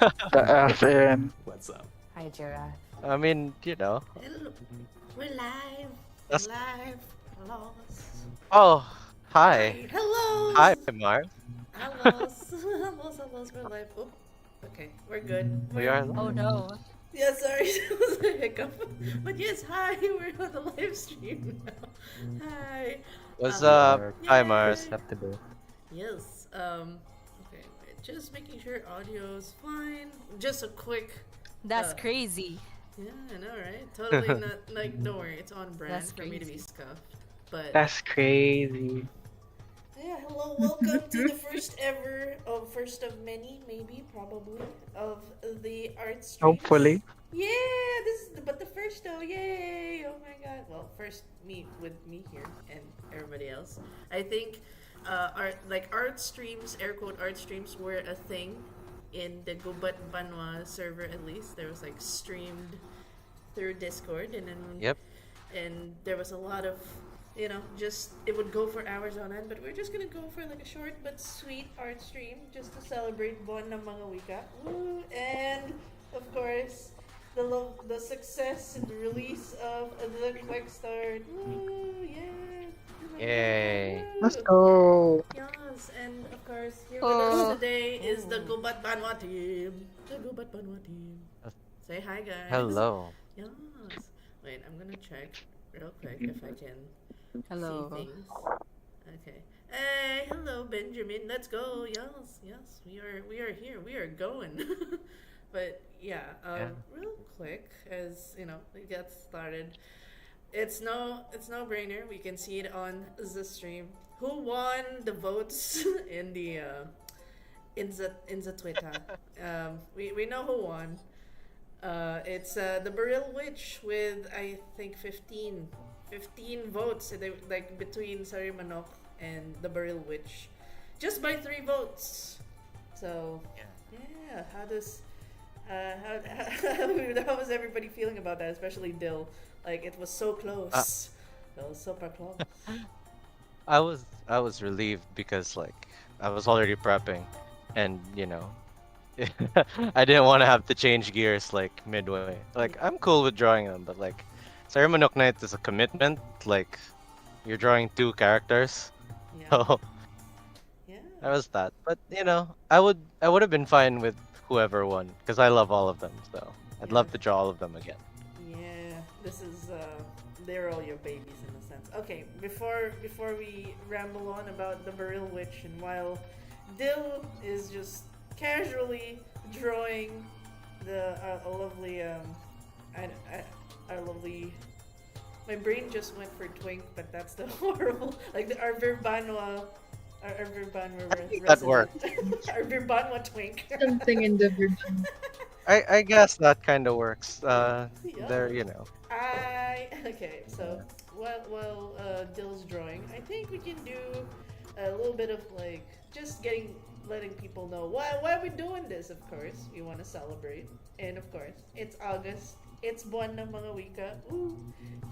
The FN. What's up? Hi, Giraffe. I mean, Hello. We're live. that's. Live. Hello. Oh, hi. Hi. Hello. Hi, Mars. Hello. Hello. We're live. Oh, okay. We're good. We are Oh live. no. Yeah, sorry. That was a hiccup. But yes, hi. We're on the live stream now. Hi. What's Um, up? Hi, Yay. Mars. Acceptable. Yes. Okay. Wait, just making sure audio's fine. Just a quick. That's Uh, crazy. Yeah, I know, right? Totally not like. Don't worry, it's on brand That's for me to be crazy. scuffed. But That's crazy. yeah, hello, welcome to the first ever, first of many, maybe, probably, of the art streams. Hopefully. Yeah, but the first though, yay! Oh my god. Well, first me with me here and everybody else. I think, art streams, air quote art streams, were a thing in the Gubat Banwa server. At least there was like streamed through Discord, and then Yep. and there was a lot of, just it would go for hours on end, but we're just gonna go for like a short but sweet art stream just to celebrate Buwan ng mga Wika. Woo! And of course, the success and the release of the quick start. Woo! Yeah! Yay. Let's go. Yes, and of course, here with us today is the Gubat Banwa team. The Gubat Banwa team. Say hi, guys. Hello. Yes. Wait, I'm gonna check real quick if I can Hello. see things. Okay. Hey, hello, Benjamin. Let's go. Yes, yes, we are here. We are going. But yeah, Yeah. real quick as we get started. It's no brainer. We can see it on the stream. Who won the votes in the Twitter? We know who won. It's the Baril Witch with I think 15 votes. They, like between Sari Manok and the Baril Witch, just by 3 votes. So yeah, how was everybody feeling about that? Especially Dill, like it was so close. It was super close. I was relieved because like I was already prepping, and I didn't want to have to change gears like midway. Like I'm cool with drawing them, but like Ceremonial Knight is a commitment. Like you're drawing 2 characters, Yeah, so yeah, that was that. But I would have been fine with whoever won because I love all of them. So I'd yeah. love to draw all of them again. Yeah, this is they're all your babies in a sense. Okay, before we ramble on about the Baril Witch, and while Dill is just casually drawing the a lovely our lovely. My brain just went for twink, but that's the horrible our Verbanwa. Our Verbanwa That resident. worked. Our Verbanwa twink. Something in the Virgin. I guess that kind of works. Yeah. There, Okay, so while Dill's drawing, I think we can do a little bit of like just letting people know why are we doing this. Of course, we want to celebrate, and of course, it's August. It's Buwan ng mga Wika. Ooh,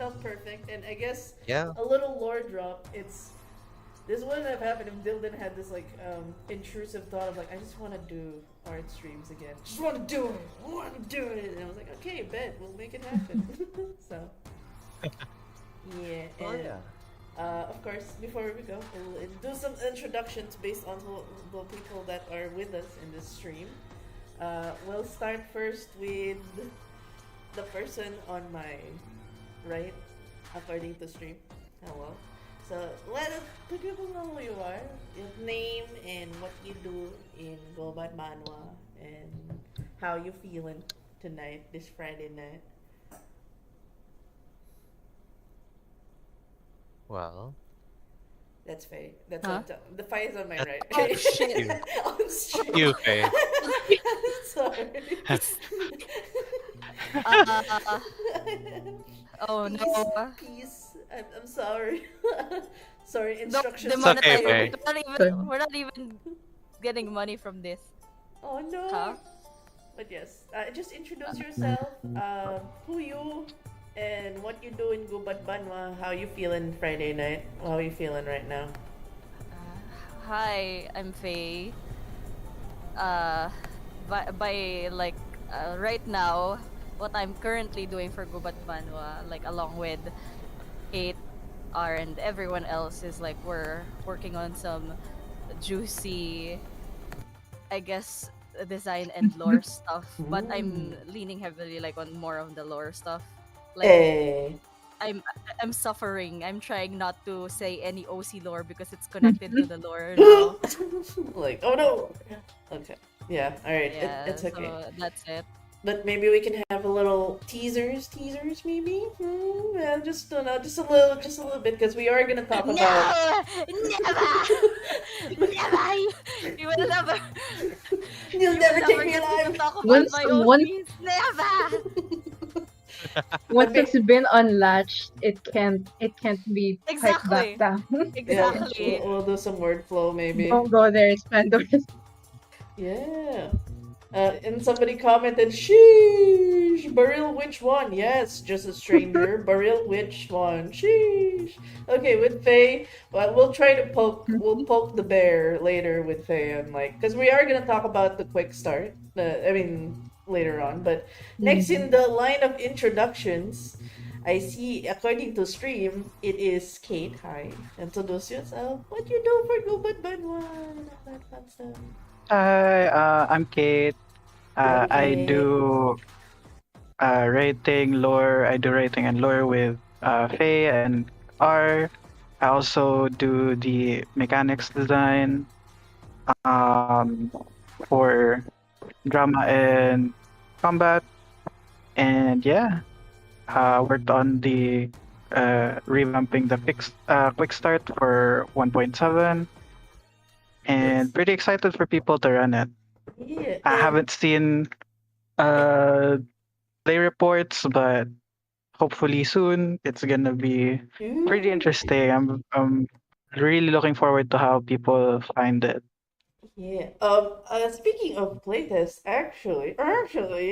felt perfect, and I guess Yeah. a little lore drop. This wouldn't have happened if Dill didn't have this like intrusive thought of like I just want to do art streams again. Just want to do it. I want to do it. And I was like, okay, bet we'll make it happen. So yeah. Oh And, yeah. of course, before we go, we'll do some introductions based on the people that are with us in this stream. We'll start first with the person on my right, according to stream. Hello. So let people know who you are, your name, and what you do in Gubat Banwa, and how you feeling tonight, this Friday night. Well, That's Faye. That's Huh? the Faye is on my right. Oh shit. On stream. you, Faye. Sorry. Uh, oh Peace, no. peace. I'm sorry. Sorry, No, instructions. okay, demonetize. Faye. We're not even getting money from this. Oh no. Huh? But yes, just introduce yourself, who you, and what you do in Gubat Banwa. How you feeling Friday night? How are you feeling right now? Hi, I'm Faye. Uh, by like right now, what I'm currently doing for Gubat Banwa, like along with Kate, R, and everyone else, is like we're working on some juicy, I guess, design and lore stuff. But Mm. I'm leaning heavily like on more of the lore stuff. Like Eh. I'm I'm suffering. I'm trying not to say any OC lore because it's connected to the lore now. Like, oh no. Okay. Yeah. All right. Yeah, It's okay. so that's it. But maybe we can have a little teasers maybe. Yeah, just a little bit, because we are gonna talk about. No! Never! Never! You will never You'll you will never take never me get me to alive. talk about Once my once OCs. Never! But once it's been unlatched, it can't be piped back Exactly. down. yeah, Exactly. we'll do some wordflow maybe. Don't go there, Spendors. Yeah. And somebody commented, "Sheesh, Baril, which one?" Yes, just a stranger. Baril, which one? Sheesh. Okay, with Faye, well, we'll try to poke the bear later with Faye, and like, because we are gonna talk about the quick start. I mean, later on. But next in the line of introductions, I see, according to stream, it is Kate. Hi, introduce yourself. What you do for Gubat Banwa? And all that fun stuff. Hi, I'm Kate. I Okay. do writing, lore. I do writing and lore with Faye and R. I also do the mechanics design um, for drama and combat. And yeah, worked on the revamping the quick start for 1.7, Yes. and pretty excited for people to run it. Yeah. I And haven't seen uh, play reports, but hopefully soon. It's gonna be pretty ooh, interesting. I'm really looking forward to how people find it. yeah. Speaking of playtest, actually,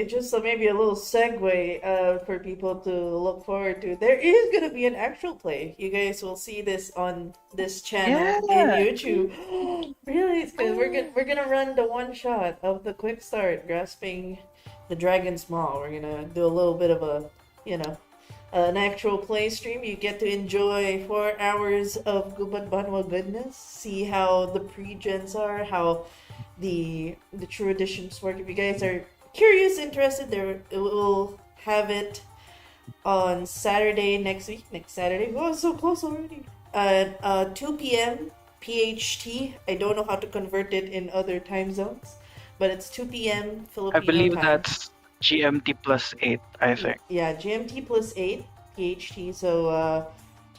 just maybe a little segue for people to look forward to. There is gonna be an actual play. You guys will see this on this channel in Yeah. YouTube. Really? It's because we're gonna run the one shot of the quick start, grasping the dragon's maw. We're gonna do a little bit of a, you know, an actual play stream. You get to enjoy 4 hours of Gubat Banwa goodness. See how the pre-gens are, how the true editions work. If you guys are curious, interested, there we'll have it on Saturday next week. Next Saturday. Oh, so close already. At 2 p.m. PHT. I don't know how to convert it in other time zones, but it's 2 p.m. I Filipino believe time. that's GMT plus 8, I think. Yeah, GMT plus 8 PHT. So,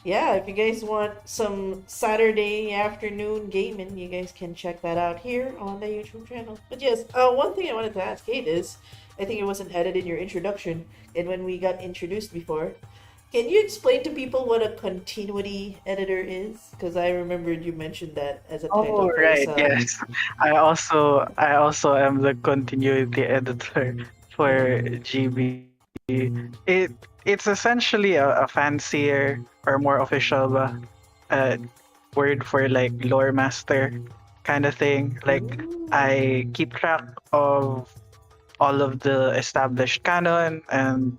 yeah, if you guys want some Saturday afternoon gaming, you guys can check that out here on the YouTube channel. But yes, one thing I wanted to ask Kate is, I think it wasn't added in your introduction, and when we got introduced before, can you explain to people what a continuity editor is? Because I remembered you mentioned that as a title Oh, for right. yourself. Yes. I also am the continuity editor for GB. It's essentially a fancier or more official uh, word for like lore master kind of thing. Like Ooh. I keep track of all of the established canon, and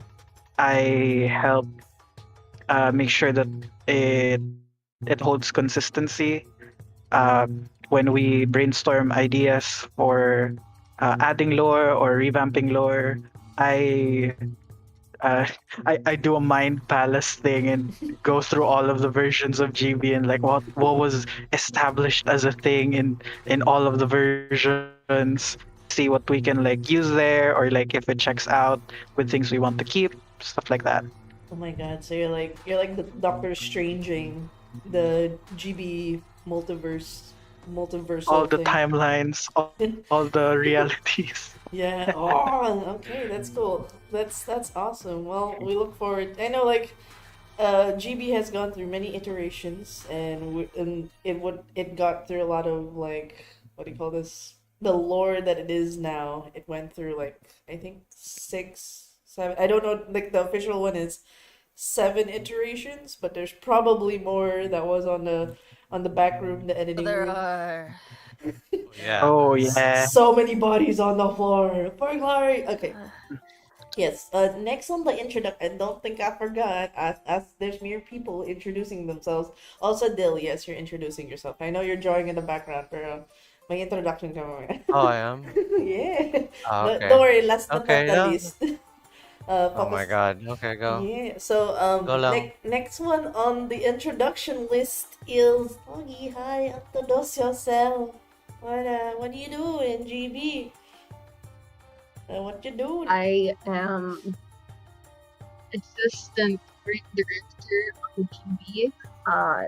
I help make sure that it holds consistency when we brainstorm ideas for adding lore or revamping lore. I uh, I do a mind palace thing and go through all of the versions of GB and like what was established as a thing in all of the versions. See what we can like use there, or like if it checks out with things we want to keep, stuff like that. Oh my god, so you're like the Doctor Stranging the GB All multiversal the thing. timelines, all the realities. Yeah. Oh, okay, that's cool. That's awesome. Well, we look forward. I know, like, GB has gone through many iterations, and it got through a lot of, like, what do you call this? The lore that it is now. It went through, like, I think 6, 7. I don't know. Like, the official one is 7 iterations, but there's probably more that was on the back room, the editing There room. are. Yeah. Oh yeah. So many bodies on the floor. For glory. Okay. Yes. Next on the introduction, I don't think I forgot. As there's mere people introducing themselves. Also, Dill, yes, you're introducing yourself. I know you're drawing in the background, pero may introduction ka mamaya. Oh, I am. Yeah. Oh, No, don't okay. worry. Last but not Okay. the No. least. Oh my Focus. God. Okay, go. Yeah. So Go lang. next one on the introduction list is Ogie. Hi, introduce yourself. What do you do in GB? What you doing? I am assistant art director on TV. Uh,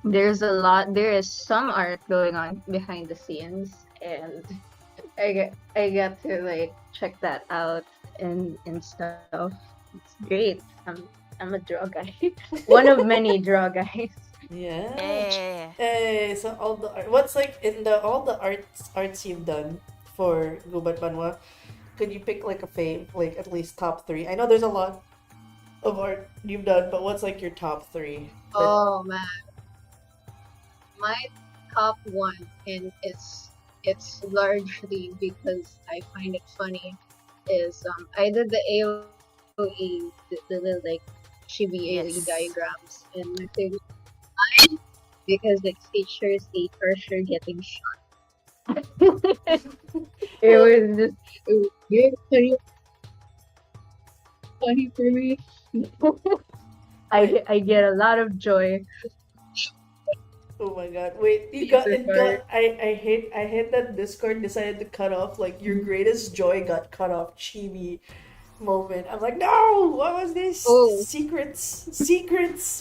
there is some art going on behind the scenes, and I get to like check that out and stuff. It's great. I'm a draw guy, one of many draw guys. Yeah. Yeah. Hey, so all the art, what's like in the all the arts you've done for Gubat Banwa? Could you pick like a fave, like at least top three? I know there's a lot of art you've done, but what's like your top three? Oh man, my top one, and it's largely because I find it funny, is I did the AOE, the little like chibi AOE Yes. diagrams, and my favorite line because it features a torture getting shot. It was just it was very funny for me. I get a lot of joy. Oh my god! Wait, you Super got it. fun. I hate that Discord decided to cut off like your greatest joy got cut off. Chibi moment. I'm like, no. What was this? Oh. Secrets.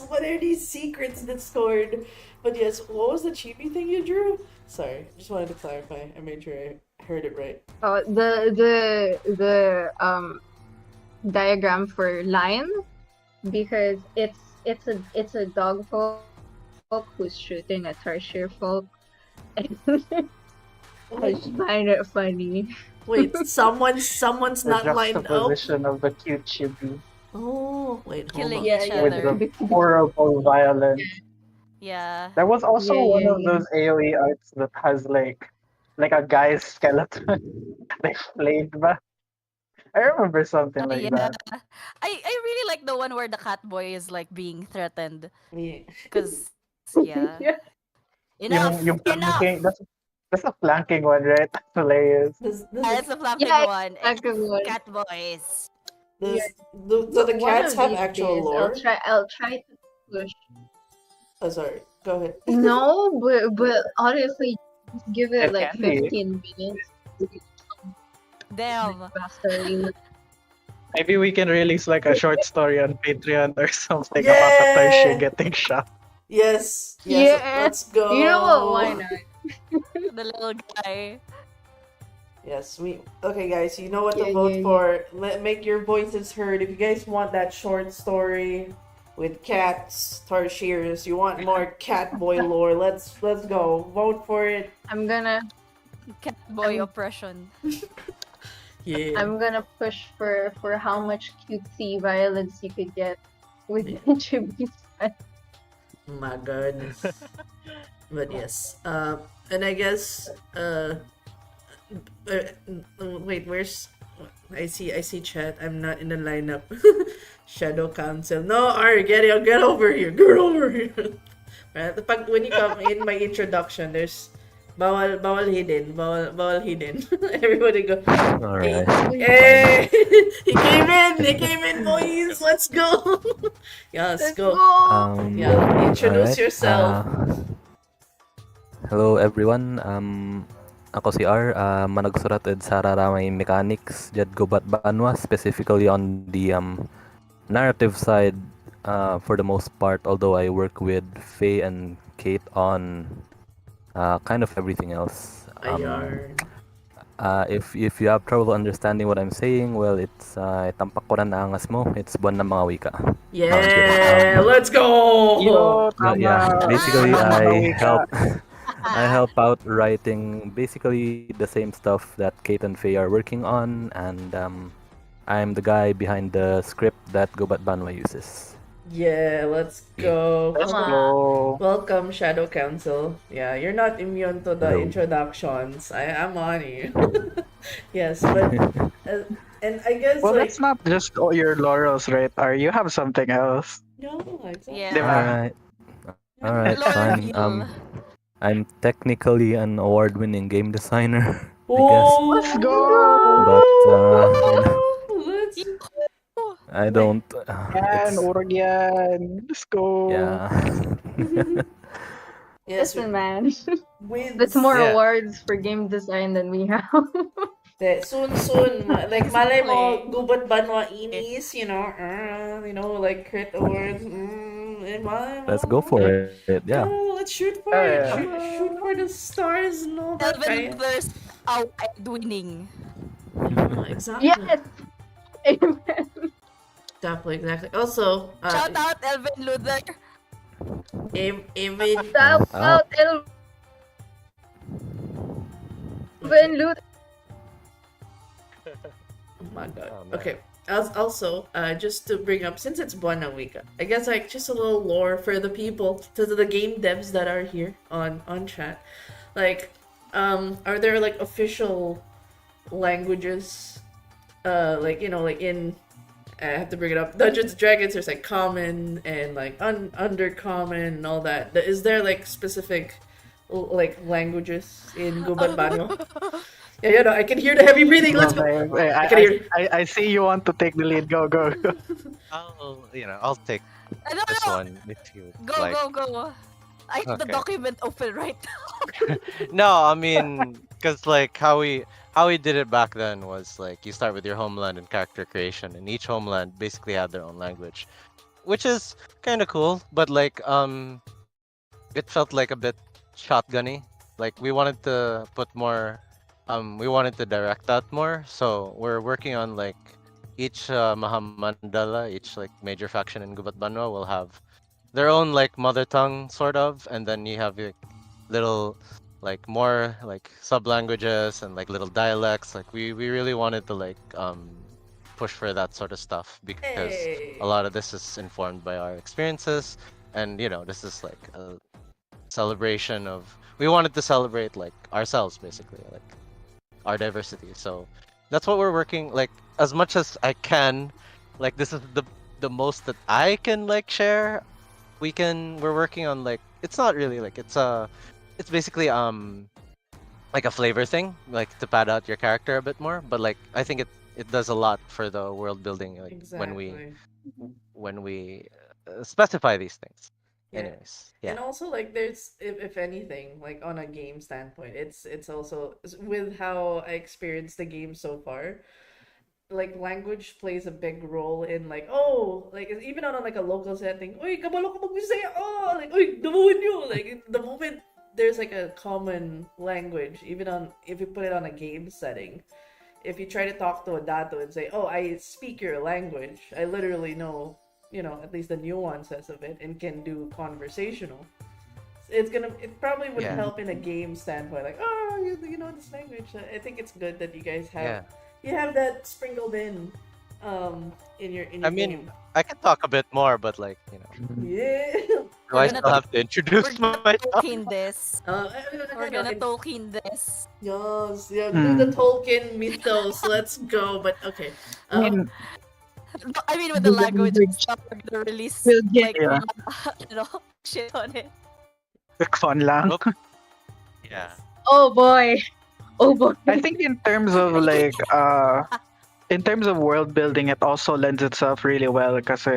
What are these secrets, Discord? But yes, what was the chibi thing you drew? Sorry, just wanted to clarify. I made sure I heard it right. The diagram for lion, because it's a dog folk who's shooting a tarsier folk. I just find it funny. Wait, someone's The not lined up. juxtaposition of the cute chibi Oh, wait, hold Killing on. Yeah, each yeah. with other. the horrible violence. Yeah. There was also Yeah, one yeah, of yeah. those AoE arts that has like a guy's skeleton like flayed back. I remember something Oh, like yeah. that. I really like the one where the cat boy is like being threatened. Yeah. Cause yeah. Yeah. Enough! Yung flanking, Enough! that's a flanking one, right? That's hilarious. That's the flanking Yeah, one. I could one. Cat boys. Does, Yeah. so the One cats of have these actual days, lore? I'll try to push. Oh, sorry. Go ahead. No, but honestly, just give it It like can be. 15 minutes. Damn. Faster. Maybe we can release like a short story on Patreon or something Yeah! about a Tarsha getting shot. Yes. Yeah. Let's go. You know what? Why not? The little guy. Yes, we. Okay, guys, you know what to Yeah, vote yeah, yeah. for. Make your voices heard. If you guys want that short story with cats, Tarshirs, you want more cat boy lore, let's go. Vote for it. I'm gonna Cat boy oppression. Yeah. I'm gonna push for how much cutesy violence you could get with Yeah. Chibi's. My goodness. But yes. And I guess. Wait. Where's? I see chat. I'm not in the lineup. Shadow Council. No, Ari, get over here. Get over here. Right? When you come in my introduction, there's bawal hidden. Bawal hidden. Everybody go. Alright. Hey! He came in, boys. Let's go. Yeah, let's go. Yeah, introduce alright. yourself. Hello everyone. Ako si R. Managsurat ed sa raramay mechanics jad Gubat Banwa, specifically on the narrative side for the most part, although I work with Faye and Kate on kind of everything else. Ayar. If you have trouble understanding what I'm saying, well, it's tampak ko na naangas mo. It's buwan ng mga wika. Yeah, let's go. Yo, But yeah, tama. basically Tama, I Wika. help I help out writing basically the same stuff that Kate and Faye are working on, and I'm the guy behind the script that Gubat Banwa uses. Yeah, let's go. Let's Come on. go. Welcome, Shadow Council. Yeah, you're not immune to the Hello. introductions. I'm on you. Yes, but and I guess Well, like that's not just all your laurels, right? Or you have something else, no, exactly. Yeah. diba? Alright. Alright, Lore fine. reveal. I'm technically an award-winning game designer, I guess. Oh, Let's go! But you know, let's Yahoo! I like don't. Yan, It's urag yan. Let's go. yeah. yes, Listen, man. wins. That's more Yeah. awards for game design than we have. Soon, like malay mo, Exactly. Gubat Banwa Inis, like crit awards. Let's go for it. Yeah. Go, let's shoot for Oh, it. yeah. Shoot for the stars and all that. Elven Kaya. Luthers outright winning. Yeah, exactly. Yes. Amen. Exactly. Also, Shout out Elven Luther. even Shout out Elven Loot. oh my god. Oh, man. Okay. Also, just to bring up, since it's Buwan Wika, I guess like just a little lore for the people, to the game devs that are here on chat. Like, are there like official languages? Like like in I have to bring it up. Dungeons and Dragons, there's like common and like undercommon and all that. Is there like specific like languages in Gubat Banyo? Yeah, no, I can hear the heavy breathing. Let's go. Okay, I can hear. I see you want to take the lead. Go, go, go. I'll take I don't this know. one if you Go, like. go. I have the Okay. document open right now. No, I mean, cause like how we did it back then was like you start with your homeland and character creation, and each homeland basically had their own language, which is kind of cool. But like it felt like a bit shotgunny. Like we wanted to put more, we wanted to direct that more. So we're working on like each Mahamandala, each like major faction in Gubat Banwa will have their own like mother tongue sort of, and then you have like little like more like sub languages and like little dialects. Like we really wanted to like push for that sort of stuff because Hey. a lot of this is informed by our experiences, and this is like a celebration of, we wanted to celebrate like ourselves basically, like our diversity. So that's what we're working, like as much as I can, like this is the most that I can like share. We're working on like, it's not really like, it's basically like a flavor thing, like to pad out your character a bit more, but like I think it does a lot for the world building, like Exactly. when we specify these things. Yeah. Anyways, And yeah. also like there's if anything, like on a game standpoint, it's also with how I experienced the game so far, like language plays a big role in like like even on like a local setting. Oy, kabalo ka mag-Bisaya. Oh, like oy, damuhan nyo. Like the moment there's like a common language, even on if you put it on a game setting, if you try to talk to a dato and say, "Oh, I speak your language," I literally know, at least the nuances of it and can do conversational. It probably would Yeah. help in a game standpoint, like, oh, you know this language. I think it's good that you guys have Yeah. you have that sprinkled in your I game. mean, I can talk a bit more, but like, Yeah. do I gonna still have to introduce We're gonna myself? Tolkien this. We're gonna Yes, Tolkien this. yeah, do the Tolkien mythos. Let's go. But okay. I mean, I mean, with the language and stuff, we're gonna release We'll get like yeah. shit on it. quick fun lang. Nope. Yeah. Oh boy. Oh boy. I think in terms of like in terms of world building, it also lends itself really well because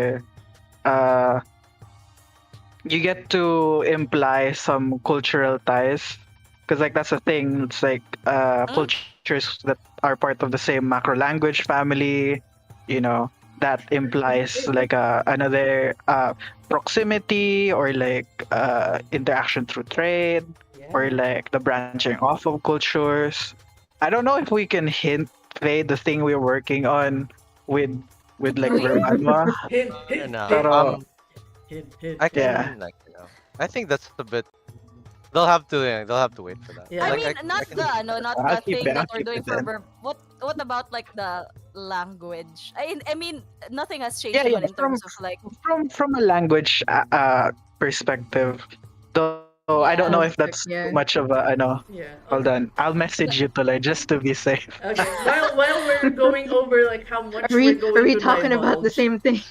you get to imply some cultural ties because like that's a thing. It's like cultures that are part of the same macro language family, that implies like another proximity or like interaction through trade or like the branching off of cultures. I don't know if we can hint the thing we're working on with like Verbanwa. Hint, I hint, don't know. Pero hint. I can Yeah. like, I think that's a bit. They'll have to wait for that. Yeah. I Like, mean, not can- the I'll not the keep thing it, that I'll we're keep doing it for then. what about like the language. I mean, nothing has changed Yeah, yeah. naman in terms of like, From a language perspective, though I don't know if yeah. that's Aspect, too much yeah. of a I know. Yeah. Hold Okay. on, I'll message you Tulay just to be safe. Okay. While we're going over like how Are much we're we going to talking about the divulge. same thing?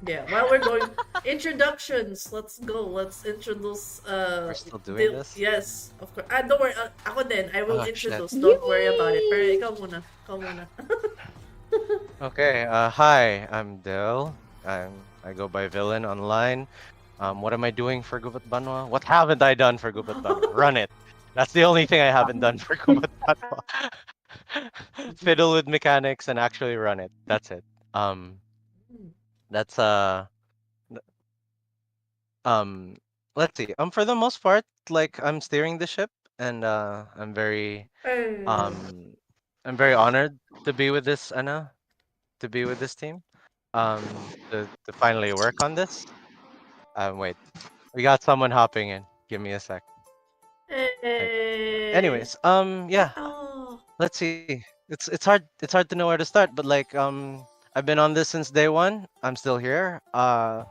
Yeah. While we're going introductions, let's go. Let's introduce We're still doing the this? yes, of course. Don't worry. Ako din. I will Oh shit. introduce. Don't worry about it. Pero Yay! ikaw muna. Ikaw muna. Okay, hi, I'm Del. I go by Villain online. What am I doing for Gubat Banwa? What haven't I done for Gubat Banwa? Run it. That's the only thing I haven't done for Gubat Banwa. Fiddle with mechanics and actually run it. That's it. Um, that's n- um, let's see. For the most part, like I'm steering the ship, and Eh, um, I'm very honored to be with this Anna, to be with this team. To finally work on this. Wait, we got someone hopping in. Give me a sec. Like, eh. anyways, yeah. Oh. Let's see. It's hard to know where to start, but like, I've been on this since day one. I'm still here. I'm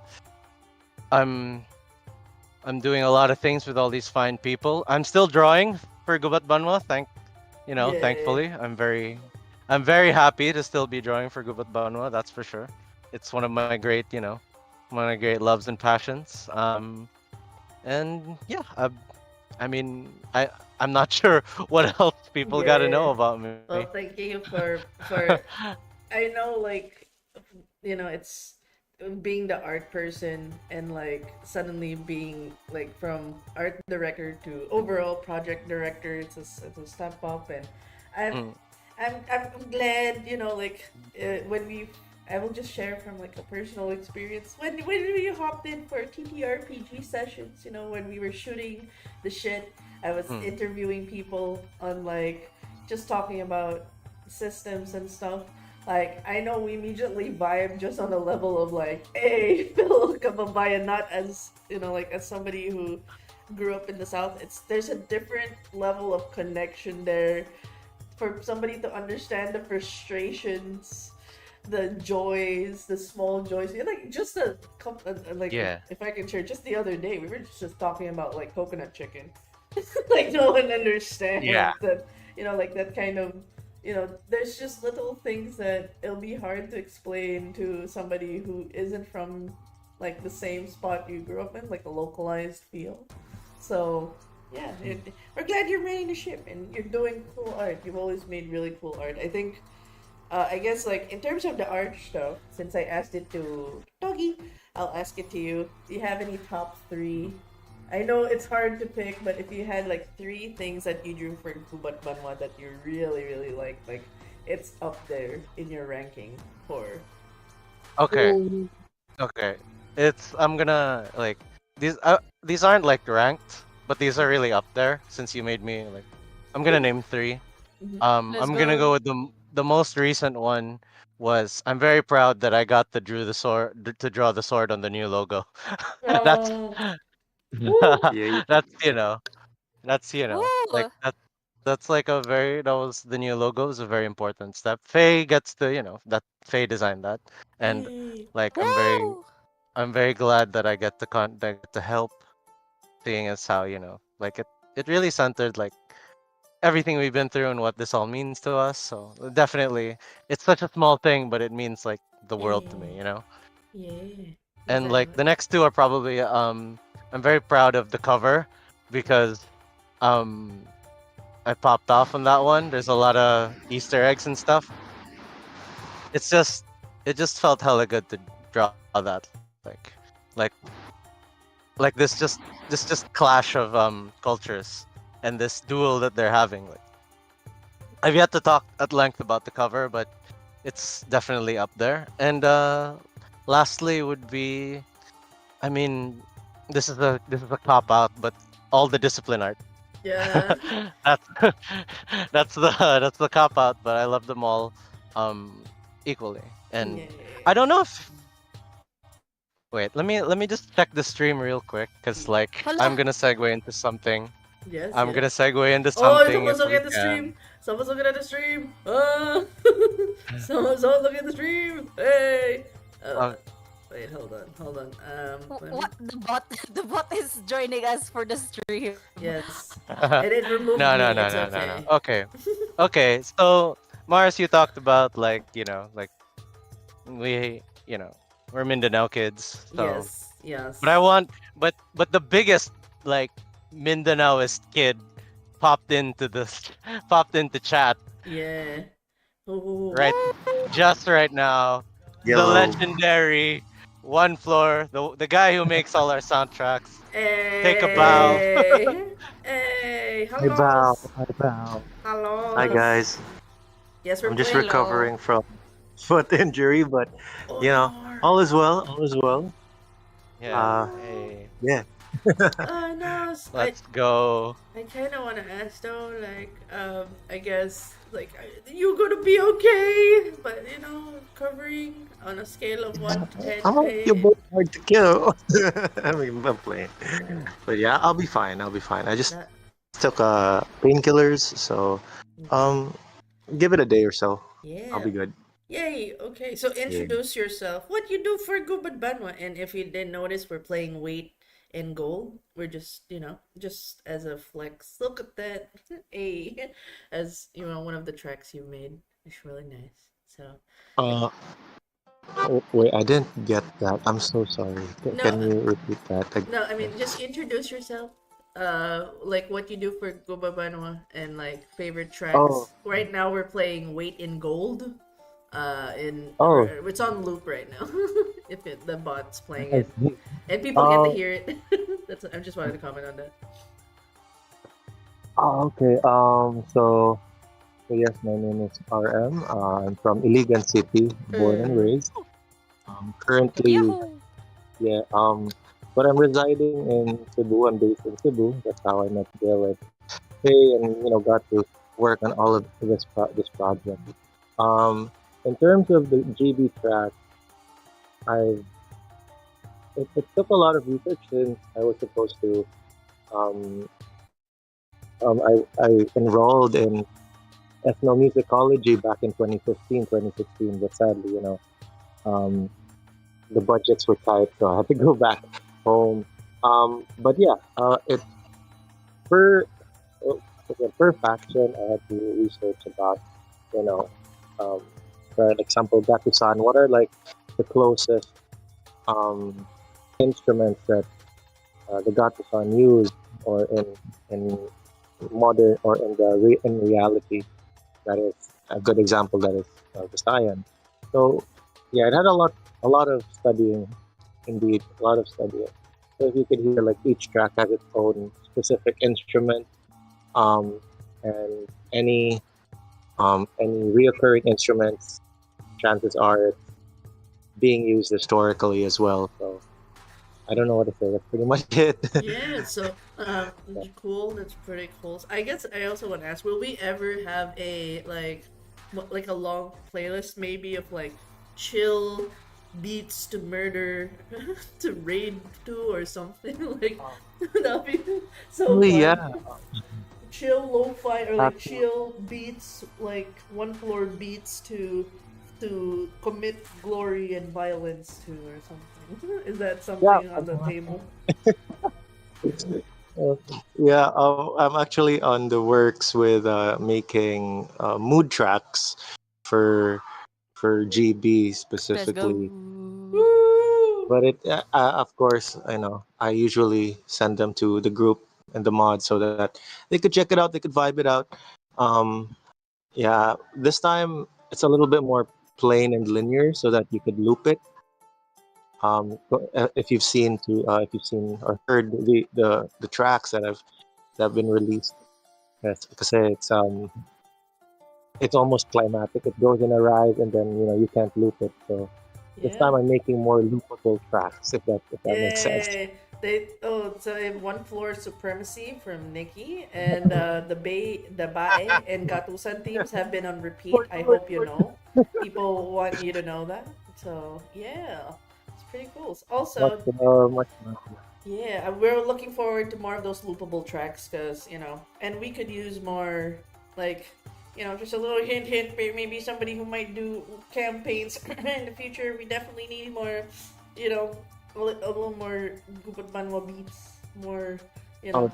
I'm doing a lot of things with all these fine people. I'm still drawing for Gubat Banwa. Yeah. Thankfully, I'm very happy to still be drawing for Gubat Banwa. That's for sure. It's one of my great, one of my great loves and passions. And yeah, I mean, I'm not sure what else people got to know Yeah. about me. Well, thank you for I know like it's being the art person and like suddenly being like from art director to overall project director. It's a step up, and I'm Mm, I'm glad like when we I will just share from like a personal experience when we hopped in for TTRPG sessions. When we were shooting the shit, I was mm. interviewing people on like just talking about systems and stuff. Like I know we immediately vibe just on the level of like, hey, Phil Kababaya, not as like as somebody who grew up in the South. There's a different level of connection there for somebody to understand the frustrations, the joys, the small joys. Like just like Yeah, if I can share, just the other day we were just talking about like coconut chicken. Like no one yeah, understands that. Like that kind of. There's just little things that it'll be hard to explain to somebody who isn't from like the same spot you grew up in, like a localized feel. So yeah, we're glad you're running the ship and you're doing cool art. You've always made really cool art. I guess like in terms of the art stuff, since I asked it to Doggy, I'll ask it to you. Do you have any top three? I know it's hard to pick, but if you had like three things that you drew for Gubat Banwa that you really, really like it's up there in your ranking for. okay, Ooh. okay. I'm gonna like these aren't like ranked, but these are really up there since you made me like. I'm gonna name three. Mhm. Let's I'm gonna go. go with the most recent one was I'm very proud that I got to draw the sword on the new logo. That's Oh, woo! Yeah. that's like Woo! that's like that was the new logo. It was a very important step. Faye gets to that Faye designed that, and Hey. like Woo! I'm very glad that that I get to help, seeing as how like it really centered like everything we've been through and what this all means to us. So definitely, it's such a small thing, but it means like the world to Hey. me. Yeah. And like Exactly. the next two are probably I'm very proud of the cover because um I popped off on that one. There's a lot of Easter eggs and stuff. It's just it just felt hella good to draw that like like this just clash of cultures and this duel that they're having. Like I've yet to talk at length about the cover, but it's definitely up there. And lastly would be I mean this is a cop out, but all the discipline art. Yeah. that's that's the cop out, but I love them all um equally. And Yeah. I don't know if wait, let me just check the stream real quick cause like I'm Hala! gonna segue into something. Yes, I'm yes. gonna segue into Oh, something someone's if looking we at the can. stream. Someone's looking at the stream. Someone's looking at the stream. Hey. Uh, Um, wait, hold on. Let me. What the bot? The bot is joining us for the stream. Yes, no, and it removed no, no, me. It's no, no, no. okay. Okay, okay. So Mars, you talked about like like we're Mindanao kids. So, Yes, yes. but I want, but the biggest like Mindanaoist kid popped into this, popped into chat Yeah. Ooh. right, just right now. The Yellow. legendary one floor, the guy who makes all our soundtracks. Take a bow. Hey. Hey. Hi, Hello. Val. Hi, Val. Hi, Hello. guys. Yes, we're I'm just playing. Hello. recovering from foot injury, but Oh, you know, no. all is well. All is well. Yeah. Uh, Hey, yeah. Oh no. let's go. I kind of want to ask though, like, I guess, like, you gonna be okay? But covering on a scale of 1 to 10, You're hey, both hard to kill. I mean, I'm playing, but yeah, I'll be fine. I'll be fine. I just that, took painkillers, so um, give it a day or so. I'll yeah, be good. yay. Okay, so Yeah. introduce yourself. What you do for Gubat Banwa? And if you didn't notice, we're playing Wait and Gold. We're just, just as a flex. Look at that, hey, as one of the tracks you made. It's really nice. So. Uh, wait, I didn't get that. I'm so sorry. No, Can you repeat that no, I again? mean just introduce yourself. Like what you do for Guba Banwa and like favorite Oh, tracks. Right now we're playing Wait in Gold. oh, It's on loop right now. If the bot's playing I it see. and people get to Oh, hear it. I just wanted to comment on that. okay. So yes, my name is RM. I'm from Iligan City, born and Mm. raised. Currently, Yahoo! yeah. But I'm residing in Cebu. I'm based in Cebu. That's how I met Bill and Hey, and got to work on all of this project. Um, in terms of the GB track, I it took a lot of research since I was supposed to. Um, I enrolled in ethnomusicology back in 2015, 2016, but sadly, um, the budgets were tight, so I had to go back home. But yeah, it per uh, okay, per faction, I had to research about, you know, um, for example, Gakusan. What are like the closest um, instruments that the Gakusan use, or in modern, or in reality? That is a good example. That is the Visayan. So yeah, it had a lot of studying, indeed, a lot of studying. So if you could hear, like, each track has its own specific instrument, um, and any reoccurring instruments, chances are it's being used historically as well. So I don't know what to say. That's pretty much it. Yeah, so cool. That's pretty cool. I guess I also want to ask, will we ever have a like a long playlist maybe of like chill beats to murder to raid to or something like that'd be so Actually, fun. yeah. Chill lo-fi or like Actually, chill beats like one floor beats to commit glory and violence to or something. Is that yeah. something on the table? Uh, yeah, I'm actually on the works with making mood tracks for GB Let's go. specifically. Woo! But of course, I usually send them to the group and the mod so that they could check it out, they could vibe it out. Um, yeah, this time it's a little bit more plain and linear so that you could loop it. If you've seen or heard the tracks that have been released, yes, because it's almost climatic. It goes in a rise, and then you can't loop it. So this Yeah. time I'm making more loopable tracks, if that makes sense. Yay! So I have one floor supremacy from Nikki and the Bae and Gatusan teams have been on repeat. I hope you know. People want you to know that. So yeah, it's pretty cool. Much Also, more, much more. Yeah, we're looking forward to more of those loopable tracks because, and we could use more, like, just a little hint, hint, maybe somebody who might do campaigns in the future. We definitely need more, you know, a little more Gubat Banwa beats, more, you Oh, know,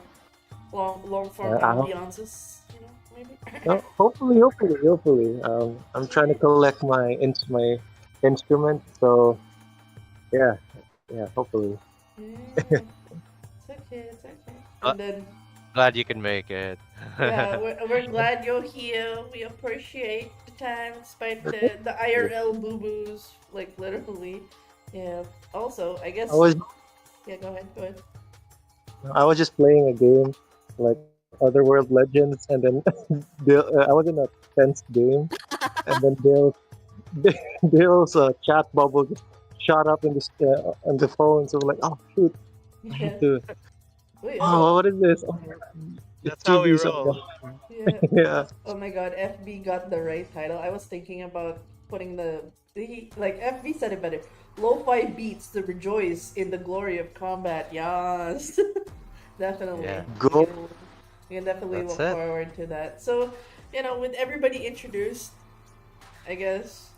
long form I hope, ambiances, maybe. no, hopefully. I'm trying to collect my instruments, so yeah, yeah, hopefully. Yeah, it's okay, it's okay. Uh, And then Glad you can make it. yeah, we're glad you're here. We appreciate the time despite the IRL boo boos, like literally. Yeah. Also, I I guess. was Yeah, go ahead. Go ahead. I was just playing a game like Otherworld Legends, and then I was in a tense game, and then Dale's chat bubble just shot up in on the phone. So I'm like, oh shoot, I have Yeah. to. Wait. Oh, what is this? Oh, it's That's how we 2B. So roll. Yeah. yeah. Oh my God. FB got the right title. I was thinking about putting like FB said it better. Lo-fi beats to rejoice in the glory of combat. Yes. Definitely. Yeah, Go. We can definitely that's look it. forward to that. So, with everybody introduced, I guess.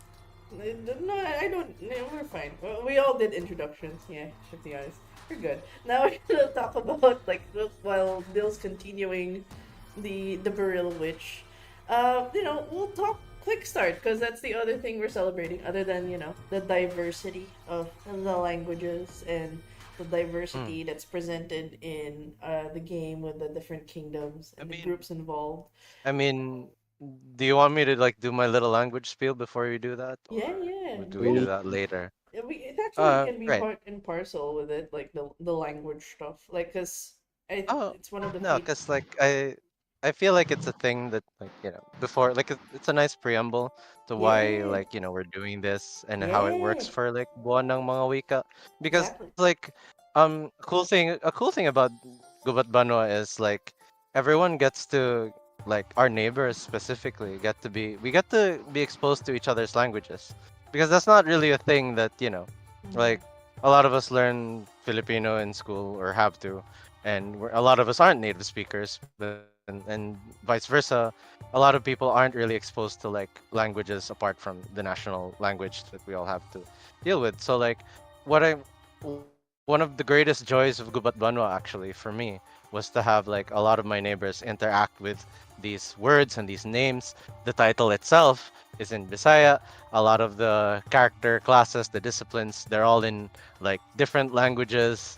No, I don't. No, we're fine. We all did introductions. Yeah, should be honest. We're good. Now we're gonna talk about like while Bill's continuing the Baril Witch. We'll talk quick start because that's the other thing we're celebrating. Other than the diversity of the languages and the Hmm. diversity that's presented in the game with the different kingdoms I and the mean, groups involved. I mean, do you want me to like do my little language spiel before we do that, Yeah, or yeah. do we do Please. that later? It actually can be Right. part and parcel with it, like the language stuff. Like, cause Oh, it's one of the no, feat. because like I feel like it's a thing that like before like it's a nice preamble to why Yeah, like we're doing this and how it yeah, works for like Buwan ng mga wika because exactly. like a cool thing about Gubat Banwa is like everyone gets to like our neighbors specifically we get to be exposed to each other's languages because that's not really a thing that Mm-hmm. like a lot of us learn Filipino in school or have to, and a lot of us aren't native speakers, and vice versa. A lot of people aren't really exposed to like languages apart from the national language that we all have to deal with. So like, what I one of the greatest joys of Gubat Banwa actually for me was to have like a lot of my neighbors interact with these words and these names. The title itself is in Bisaya. A lot of the character classes, the disciplines, they're all in like different languages.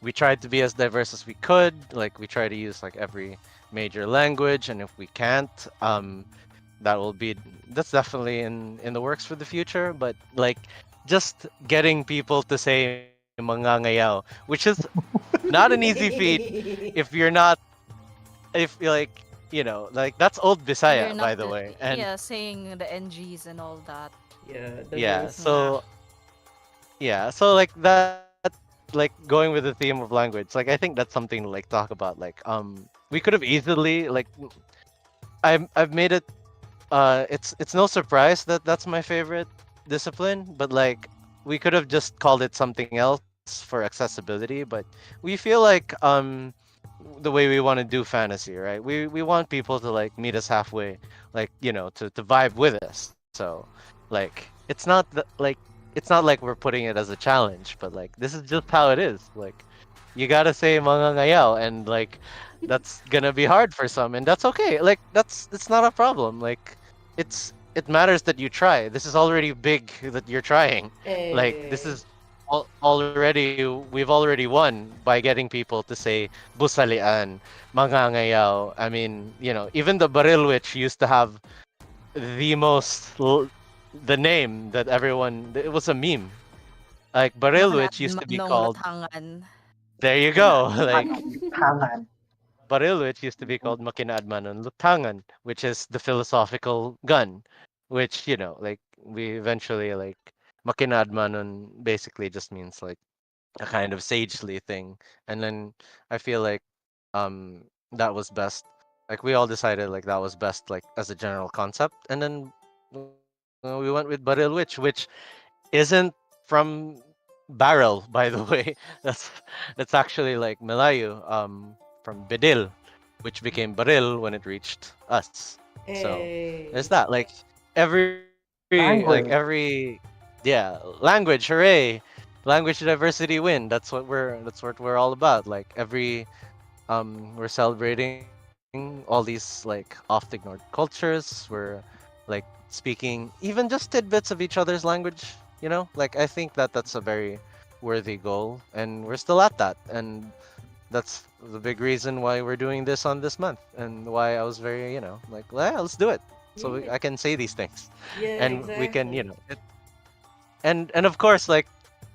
We tried to be as diverse as we could. Like we try to use like every major language, and if we can't, that will be that's definitely in the works for the future. But like just getting people to say mangangayaw, which is not an easy feat if you're not if you're like like that's old If you're Bisaya not by the the way, and yeah saying the NGs and all that. Yeah, yeah, diverse. Yeah. so like that like going with the theme of language, like I think that's something to like talk about. Like we could have easily like I've made it it's no surprise that that's my favorite discipline, but like we could have just called it something else for accessibility, but we feel like the way we want to do fantasy, right? We want people to like meet us halfway, like to vibe with us. So like it's not like we're putting it as a challenge, but like this is just how it is. Like you gotta say mga ngayaw, and like that's gonna be hard for some, and that's okay. Like it's not a problem. Like it matters that you try. This is already big that you're trying. Like this Eh, is already we've already won by getting people to say busalian, mga ngayaw. I mean, even the Baril Witch used to have the the name that everyone it was a meme. Like Baril Witch used to be Manong called latangan. there you go. Like Tangan. Barilwich used to be called Makinadmanon Lutangan, which is the philosophical gun, which, like we eventually like Makinadmanon basically just means like a kind of sagely thing. And then I feel like that was best. Like we all decided like that was best like as a general concept. And then we went with Barilwich, which isn't from barrel, by the way. That's that's actually like Melayu, from Bedil, which became Baril when it reached us. So there's Hey. that. Like Language. every yeah, language, hooray. Language diversity win. That's what we're all about. Like every we're celebrating all these like oft ignored cultures. We're like speaking even just tidbits of each other's language, like I think that that's a very worthy goal, and we're still at that. And that's the big reason why we're doing this on this month, and why I was very, like, well, let's do it so Yeah. I can say these things, Yeah, and we can, exactly. and of course, like,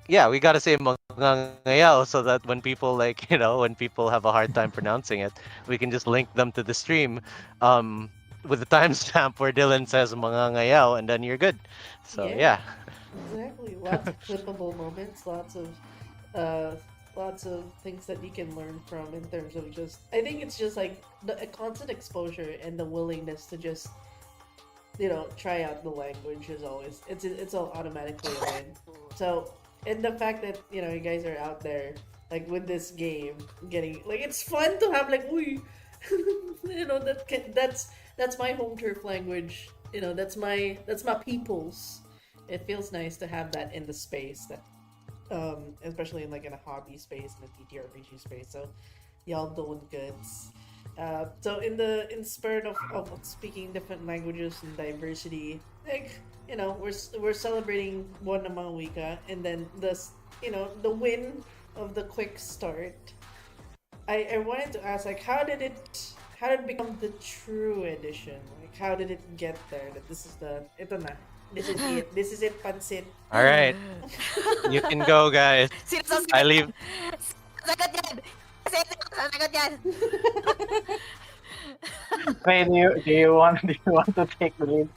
yeah, we gotta say mangangayaw so that when people like, when people have a hard time pronouncing it, we can just link them to the stream, um, with the timestamp where Dylan says mangangayaw, and then you're good. So Yeah, yeah. exactly. Lots of clippable moments, uh lots of things that you can learn from in terms of just I think it's just like a constant exposure and the willingness to just try out the language is always it's all automatically a win. So and the fact that you guys are out there like with this game getting like it's fun to have like we that's my home turf language. That's my people's. It feels nice to have that in the space that especially in like in a hobby space in a TTRPG space. So y'all doing goods. So in the spirit of speaking different languages and diversity, like we're celebrating one among Wika, and then the win of the quick start. I wanted to ask like how did it become the true edition? Like how did it get there? That this is the ito na. This is it pansit. All right, you can go, guys. Sino I sasagot leave. yan? Sino sasagot yan? Sino sasagot yan? Wait, do you want to take the lead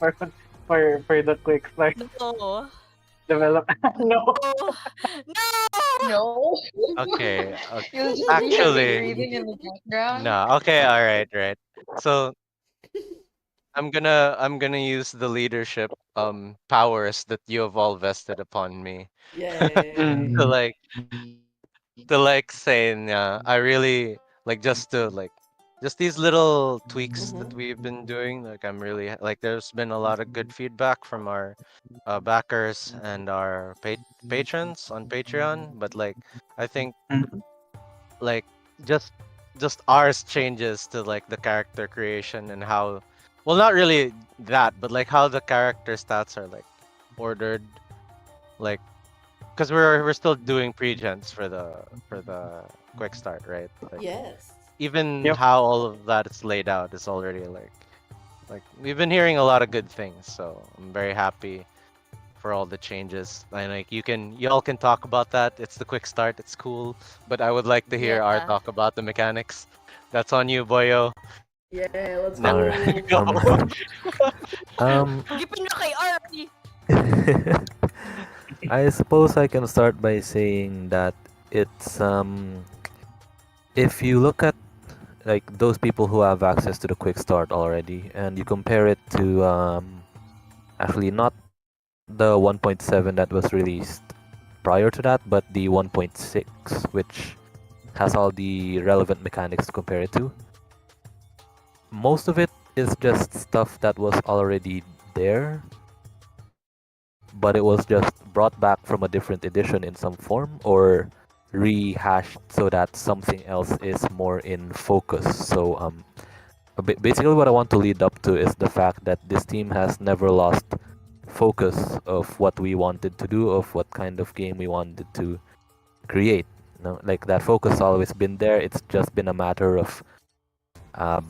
for the quick start No. development? No. No. No, Okay, you'll just be heavy actually, breathing in the background. no. Okay, all right, right. So I'm gonna use the leadership powers that you have all vested upon me Yay. to Mm. like saying, I really like, just these little tweaks Mm-hmm. that we've been doing. Like I'm really like, there's been a lot of good feedback from our backers and our patrons on Patreon, but like I think Mhm. like just ours changes to like the character creation and how, well, not really that, but like how the character stats are like ordered, like because we're still doing pre-gens for the quick start, right? Like Yes. even Yep. how all of that is laid out is already like we've been hearing a lot of good things, so I'm very happy for all the changes. And like y'all can talk about that. It's the quick start. It's cool, but I would like to hear our Yeah. talk about the mechanics. That's on you, boyo. Yeah, let's Now All right. go. go. Um, Gipin na kay R. I suppose I can start by saying that it's if you look at like those people who have access to the quick start already, and you compare it to actually not the 1.7 that was released prior to that, but the 1.6, which has all the relevant mechanics to compare it to. Most of it is just stuff that was already there, but it was just brought back from a different edition in some form or rehashed so that something else is more in focus. So basically what I want to lead up to is the fact that this team has never lost focus of what we wanted to do, of what kind of game we wanted to create. Like that focus always been there. It's just been a matter of uh,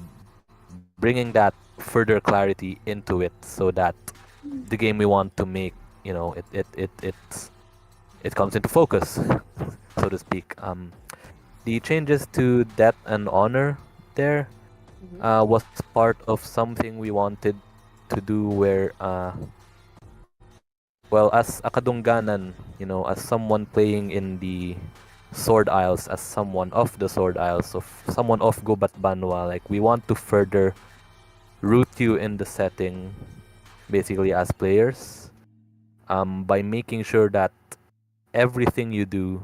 bringing that further clarity into it so that the game we want to make, it comes into focus, so to speak. The changes to Death and Honor there Mm-hmm. was part of something we wanted to do where, well, as a Kadungganan, as someone playing in the Sword Isles, as someone of the Sword Isles, of someone of Gubat Banwa, like we want to further root you in the setting, basically as players, by making sure that everything you do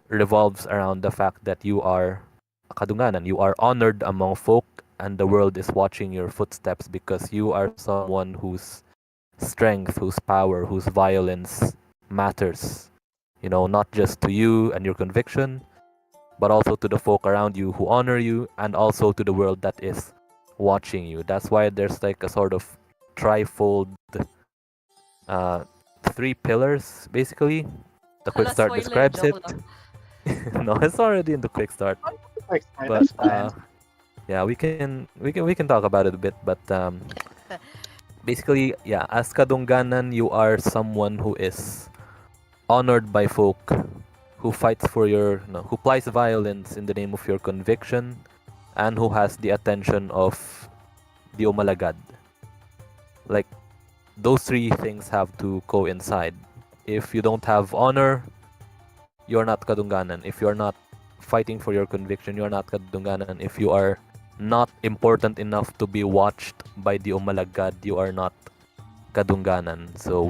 revolves around the fact that you are a kadunganan. You are honored among folk, and the world is watching your footsteps because you are someone whose strength, whose power, whose violence matters. You know, not just to you and your conviction, but also to the folk around you who honor you, and also to the world that is watching you. That's why there's like a sort of trifold, uh, three pillars basically. The quick Hala, start spoiler, describes it. joke lang. No, it's already in the quick start. Like, But that's fine. yeah, we can talk about it a bit. But basically, yeah, as Kadungganan, you are someone who is honored by folk, who fights for your, no, who plies violence in the name of your conviction, and who has the attention of the Umalagad. Like, those three things have to coincide. If you don't have honor, you're not Kadungganan. If you're not fighting for your conviction, you're not Kadungganan. If you are not important enough to be watched by the Umalagad, you are not Kadungganan. So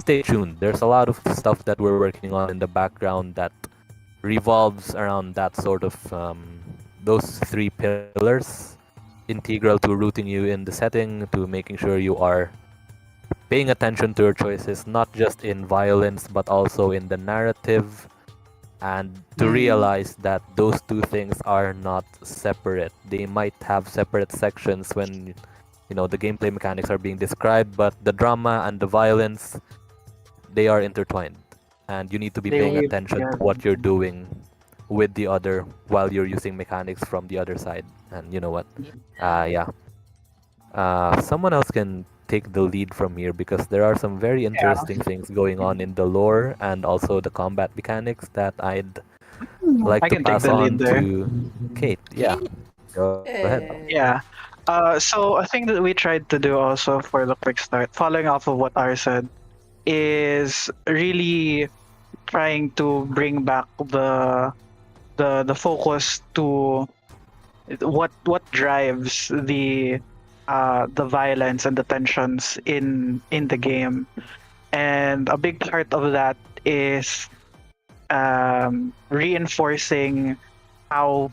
stay tuned. There's a lot of stuff that we're working on in the background that revolves around that sort of those three pillars, integral to rooting you in the setting, to making sure you are paying attention to your choices, not just in violence, but also in the narrative, and to realize that those two things are not separate. They might have separate sections when the gameplay mechanics are being described, but the drama and the violence, they are intertwined, and you need to be They paying weave attention to together. what you're doing with the other while you're using mechanics from the other side. And you know what? Yeah. Someone else can take the lead from here because there are some very Yeah. interesting things going on in the lore and also the combat mechanics that I'd like I to can take pass the lead on there. to Kate. Yeah, go ahead. Hey. Yeah. So a thing that we tried to do also for the quick start, following off of what R said, is really trying to bring back the focus to what drives the violence and the tensions in the game. And a big part of that is reinforcing how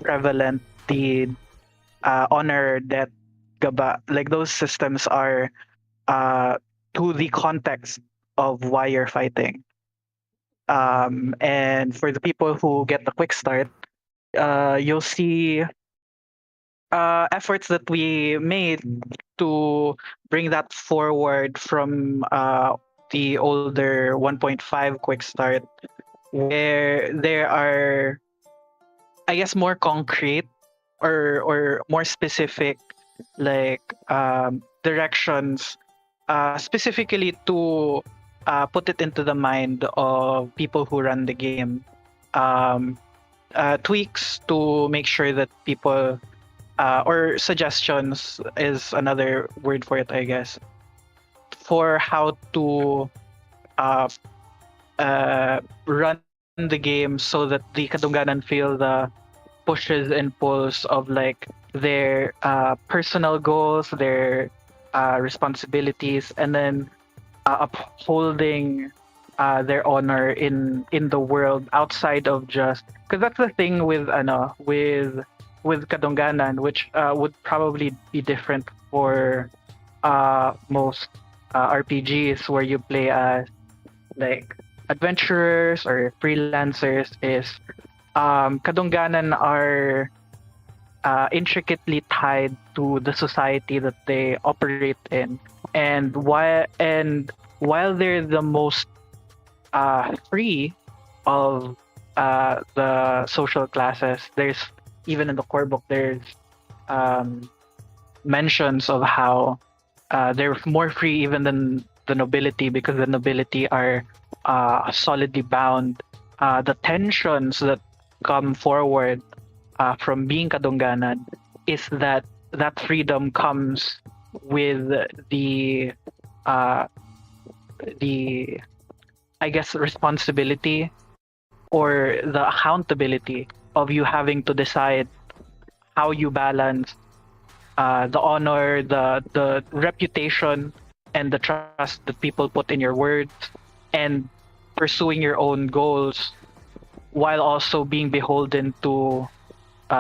prevalent the honor that Gaba, like those systems are uh, to the context of why you're fighting. And for the people who get the quick start, you'll see efforts that we made to bring that forward from the older 1.5 quick start, where there are, I guess, more concrete or more specific, like directions, specifically to put it into the mind of people who run the game. Um, Tweaks to make sure that people, or suggestions is another word for it, I guess, for how to uh, run the game so that the Kadungganan feel the pushes and pulls of like their personal goals, their responsibilities, and then upholding their honor in the world outside of just, because that's the thing with with Kadungganan, which would probably be different for most RPGs where you play as like adventurers or freelancers. Is Kadungganan are intricately tied to the society that they operate in, and while they're the most free of the social classes, there's, even in the core book, there's um, mentions of how they're more free even than the nobility, because the nobility are solidly bound. The tensions that come forward from being Kadungganan is that that freedom comes with the uh, the I guess responsibility or the accountability of you having to decide how you balance the honor, the reputation, and the trust that people put in your words, and pursuing your own goals while also being beholden to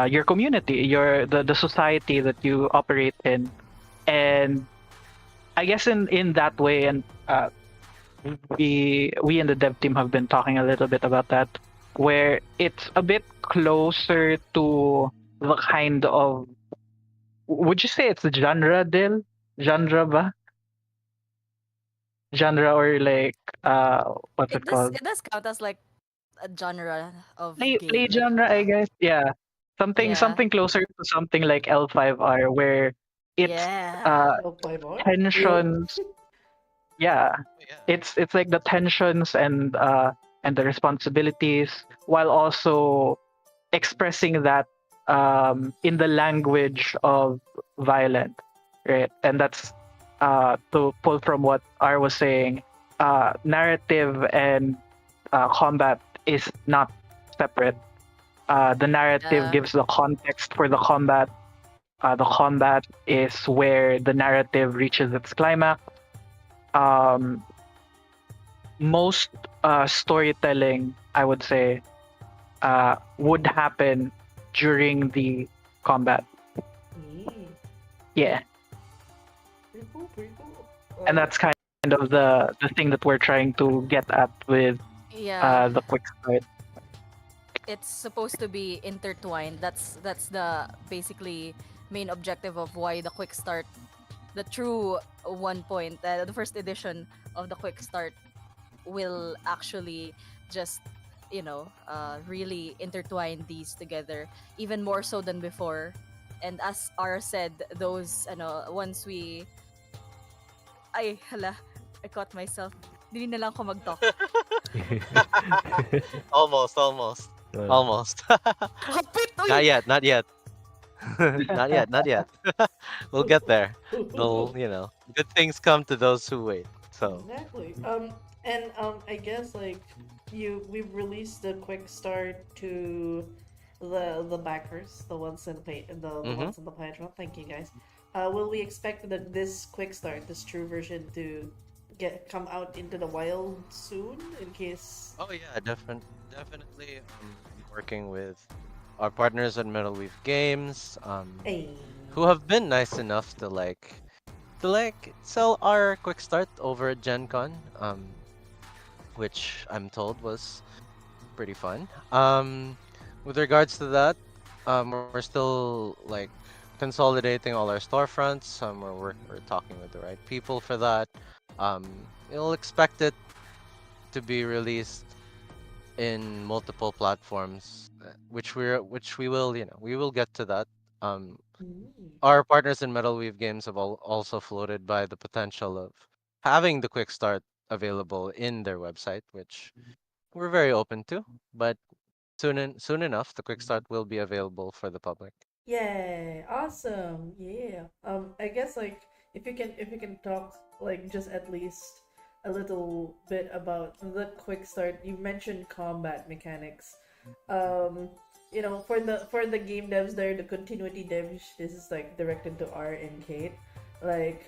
your community, the society that you operate in. And I guess in that way, and we in the dev team have been talking a little bit about that, where it's a bit closer to the kind of, would you say it's a genre, Dil? Genre ba? Genre, or like what's it called? It does count as like a genre of Play game. Like genre, I guess. Yeah. yeah, Something closer to something like L5R, where it's yeah. uh Oh, play more. Yo. tensions. Yeah. Yeah. It's like the tensions and the responsibilities, while also expressing that in the language of violence, right? And that's to pull from what R was saying. Narrative and combat is not separate. The narrative Yeah. gives the context for the combat. The combat is where the narrative reaches its climax. Um, Most storytelling, I would say, would happen during the combat. Mm, Yeah, pretty cool, pretty cool. and that's kind of the thing that we're trying to get at with Yeah. the quick start. It's supposed to be intertwined. That's the basically main objective of why the quick start, the true 1 point, the first edition of the quick start will actually just really intertwine these together even more so than before. And as R said, those once we ay hala, I caught myself. Hindi na lang ako mag-talk. Almost, almost, Uh, almost. Kapit! Uy! Not yet, not yet. Not yet, not yet. We'll get there. Good things come to those who wait. So, Exactly. And I guess like we've released the quick start to the backers, the ones in the Mhm. ones in the Patreon. Thank you guys. Will we expect that this quick start, this true version, to come out into the wild soon? In case. oh yeah, definitely. Working with our partners at Metal Weave Games, Hey. who have been nice enough to sell our quick start over at Gen Con, which I'm told was pretty fun. With regards to that, we're still like consolidating all our storefronts. We're talking with the right people for that. Um, you'll expect it to be released in multiple platforms, which we will get to that. Um, Mm. our partners in Metal Weave Games have also floated by the potential of having the quick start available in their website, which we're very open to. But soon enough, the quick start will be available for the public. Yay! Awesome! Yeah. I guess like if you can talk like just at least a little bit about the quick start. You mentioned combat mechanics. Um, for the game devs there, the continuity devs. This is like directed to R and Kate. Like,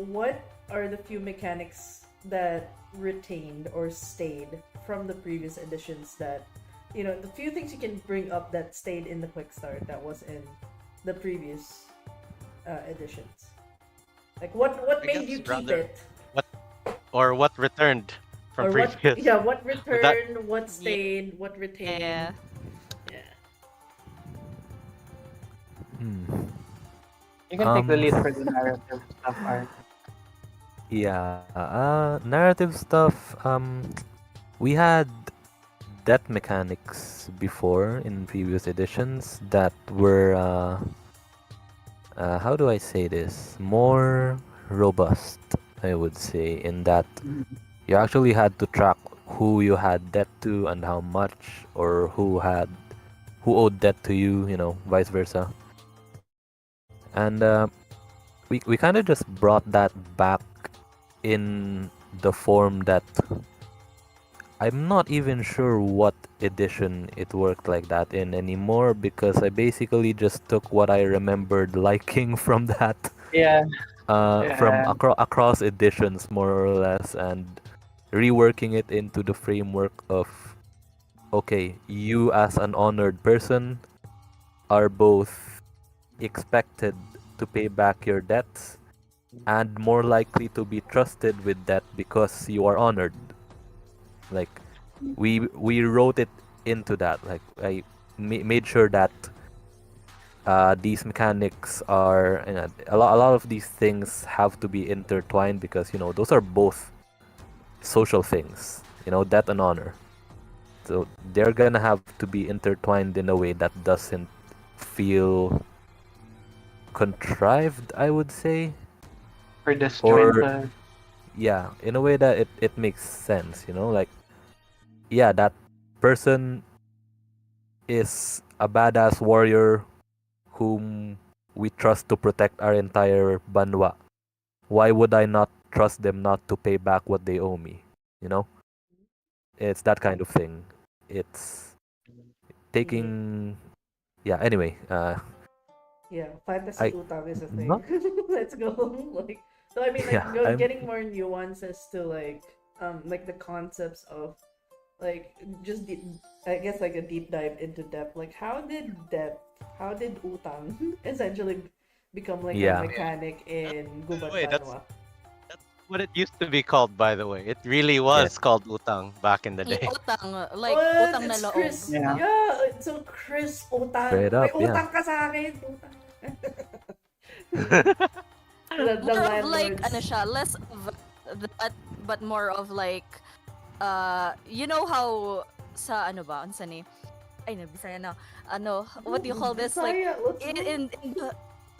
what are the few mechanics that retained or stayed from the previous editions that the few things you can bring up that stayed in the quick start that was in the previous editions. Like what I made guess you keep rather it, what returned from or what? previous. Yeah, what Would that returned, what Yeah. stayed, what retained. Yeah. Yeah. hmm. You can take the Um, lead for the narrative stuff, R. yeah, narrative stuff. We had death mechanics before in previous editions that were, how do I say this? More robust, I would say, in that you actually had to track who you had debt to and how much, or who owed debt to you, vice versa. And we kind of just brought that back in the form that I'm not even sure what edition it worked like that in anymore, because I basically just took what I remembered liking from that. Yeah, from Yeah. across editions more or less, and reworking it into the framework of, okay, you as an honored person are both expected to pay back your debts and more likely to be trusted with that because you are honored. Like we wrote it into that. Like I made sure that these mechanics are, a lot of these things have to be intertwined because those are both social things. Death and honor. So they're gonna have to be intertwined in a way that doesn't feel contrived, I would say, Or or disjointed. yeah, in a way that it makes sense. Like, yeah, that person is a badass warrior whom we trust to protect our entire Banwa. Why would I not trust them not to pay back what they owe me? You know? It's that kind of thing. It's Yeah. taking, yeah, anyway, Yeah, fantasy I utang is a not thing. Let's go. Like, so I mean, like, yeah, go, I'm getting more nuances to like the concepts of like just deep, I guess like a deep dive into depth. Like, how did utang essentially become like a yeah. mechanic That, in by the Gubat way, Banwa? that's what it used to be called. By the way, it really Yeah. was called utang back in the Yeah, day. utang, like What? utang na It's loob. Chris. Yeah. Yeah, it's so Chris utang. Straight May up, yeah. utang ka sa akin. Utang. The More of like ano landlords. siya, less of that, but more of like you know how sa ano ba, unsa ni? Ay, nabisaya na. Ano, what do you call this? Like Bisaya, let's in go. in, in the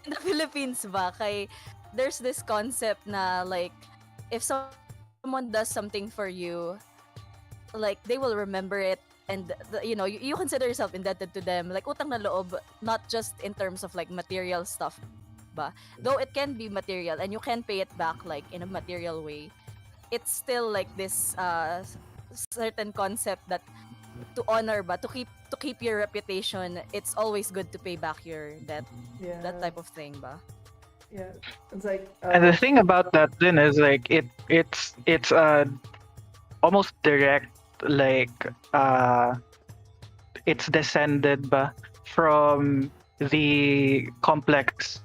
in the Philippines ba kay there's this concept na like if someone does something for you, like they will remember it, and you consider yourself indebted to them, like utang na loob, not just in terms of like material stuff ba, though it can be material and you can pay it back like in a material way. It's still like this certain concept that to honor ba, to keep your reputation, it's always good to pay back your debt, Yeah, that type of thing ba. yeah. It's like And the thing about that then is like it's almost direct, like it's descended ba from the complex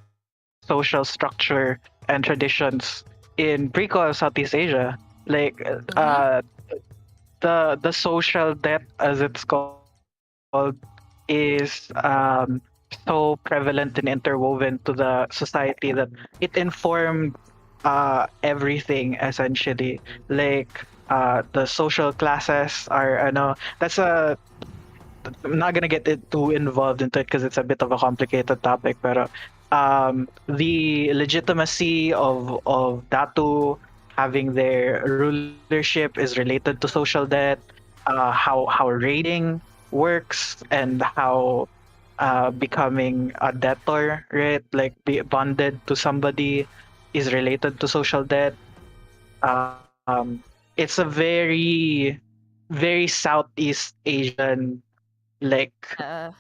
social structure and traditions in pre-colonial Southeast Asia. Like Mm-hmm. the social debt, as it's called, is so prevalent and interwoven to the society that it informed everything essentially. Like the social classes are that's a I'm not gonna get too involved into it because it's a bit of a complicated topic. But the legitimacy of Datu having their rulership is related to social debt. How raiding works and how becoming a debtor, right? Like be bonded to somebody is related to social debt. It's a very Southeast Asian, like uh,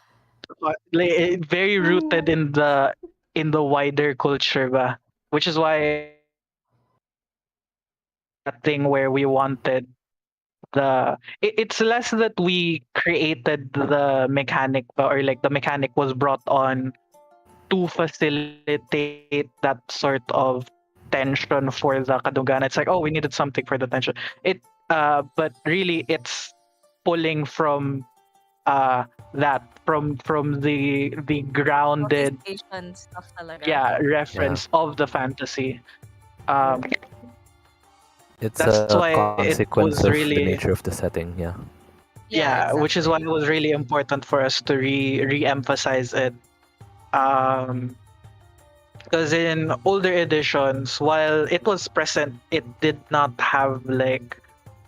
very rooted in the wider culture ba? Which is why that thing where we wanted it's less that we created the mechanic ba, or like the mechanic was brought on to facilitate that sort of tension for the Kadugan. It's like, oh, we needed something for the tension. But really it's pulling from that from the Southeast grounded, Asian stuff talaga. yeah, Yeah. reference of the fantasy. um yeah, It's that's a why it consequence was of the really, nature of the setting, yeah. Yeah, yeah, which is why exactly. it was really important for us to re-emphasize it. um because in older editions, while it was present, it did not have like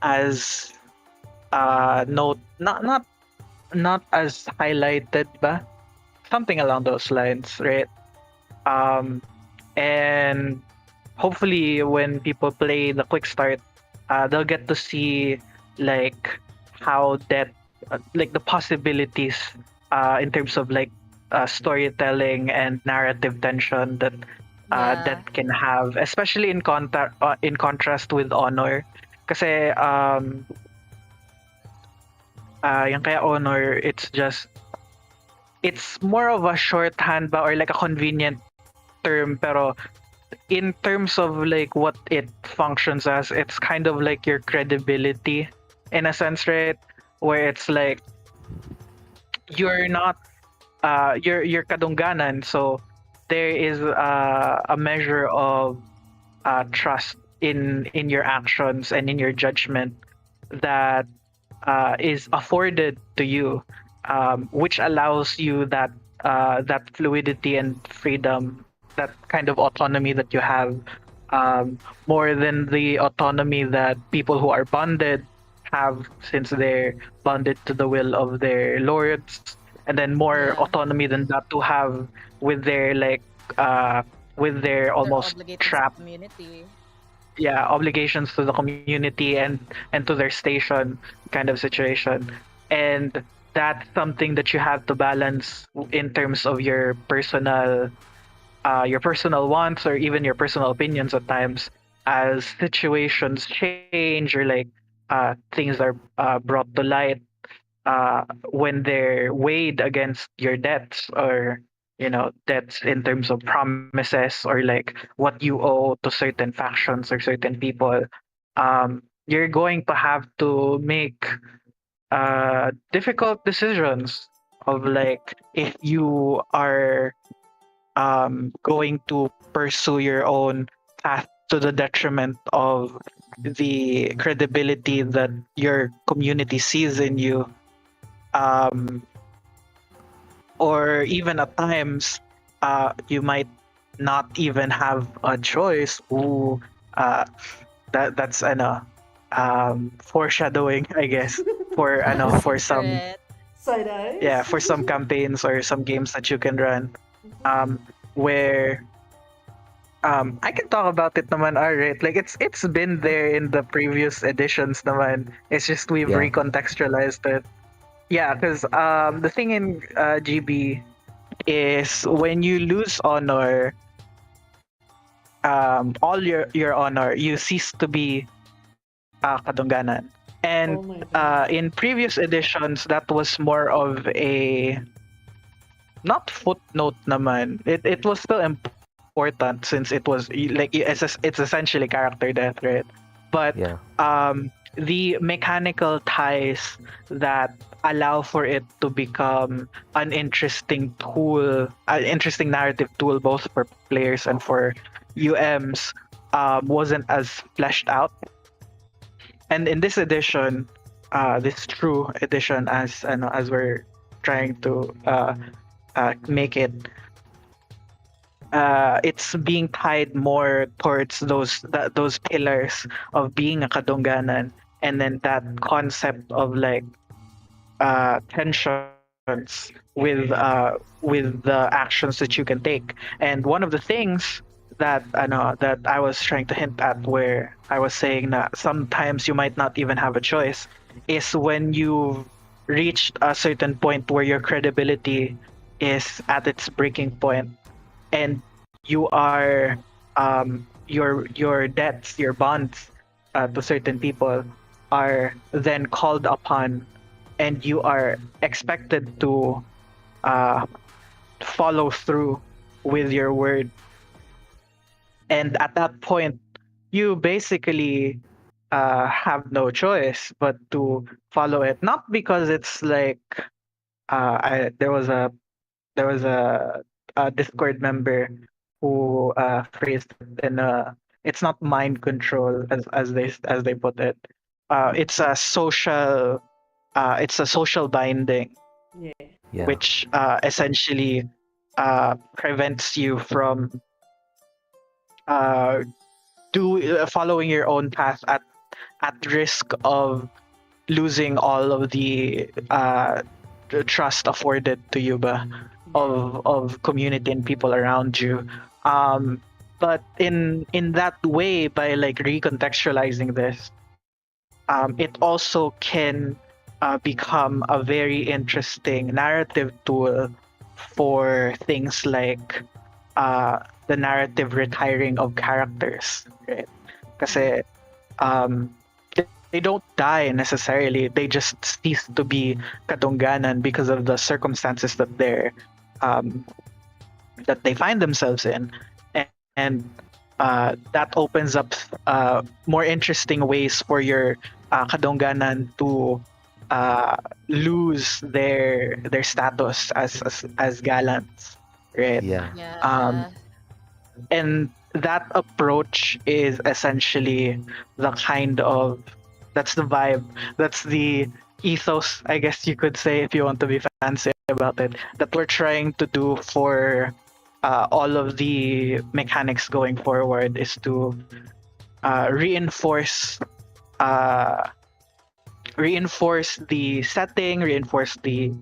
as not as highlighted ba, something along those lines, right? um and hopefully when people play the quick start, they'll get to see like how that like the possibilities in terms of like storytelling and narrative tension that Yeah. that can have, especially in contrast with honor. Kasi yung kaya honor, it's more of a shorthand ba, or like a convenient term, pero in terms of like what it functions as, it's kind of like your credibility in a sense, right? Where it's like you're not you're kadungganan, so there is a measure of trust in your actions and in your judgment that is afforded to you, which allows you that fluidity and freedom, that kind of autonomy that you have, more than the autonomy that people who are bonded have, since they're bonded to the will of their lords, and then more Yeah. autonomy than that to have with their like with their Their almost obligations to trapped, community. yeah, obligations to the community and to their station kind of situation. And that's something that you have to balance in terms of your personal wants, or even your personal opinions at times, as situations change, or like things are brought to light, when they're weighed against your debts, or debts in terms of promises, or like what you owe to certain factions or certain people. You're going to have to make difficult decisions of like, if you are going to pursue your own path to the detriment of the credibility that your community sees in you, um, or even at times you might not even have a choice. Ooh, that's foreshadowing, I guess, for for some, Secret. Side yeah, eyes. for some campaigns or some games that you can run, where I can talk about it naman, alright. Like it's been there in the previous editions naman. It's just we've Yeah. recontextualized it. Yeah, because the thing in GB is, when you lose honor, all your honor, you cease to be kadungganan. And Oh my god. in previous editions, that was more of a, not footnote naman. It was still important, since it was like it's essentially character death, right? But Yeah. the mechanical ties that allow for it to become an interesting tool, an interesting narrative tool, both for players and for UMs, wasn't as fleshed out. And in this edition, this true edition, as we're trying to make it, it's being tied more towards those pillars of being a kadungganan, and then that concept of like tensions with the actions that you can take. And one of the things that I was trying to hint at, where I was saying that sometimes you might not even have a choice, is when you've reached a certain point where your credibility is at its breaking point, and you are your debts, your bonds to certain people are then called upon, and you are expected to uh, follow through with your word. And at that point, you basically have no choice but to follow it. Not because it's like there was a Discord member who phrased it in a, it's not mind control, as they put it. It's a social binding, Yeah. Yeah. which essentially prevents you from uh, following your own path at risk of losing all of the trust afforded to you ba, Yeah. of community and people around you. Um, but in that way, by like recontextualizing this, it also can become a very interesting narrative tool for things like the narrative retiring of characters, right? Kasi they don't die necessarily. They just cease to be Kadungganan because of the circumstances um, that they find themselves in, and that opens up more interesting ways for your Kadungganan to uh, lose their status as gallants, right? Yeah. Um, Yeah. and that approach is essentially the kind of that's the vibe, that's the ethos, I guess you could say, if you want to be fancy about it, that we're trying to do for all of the mechanics going forward, is to uh, reinforce the setting, reinforce the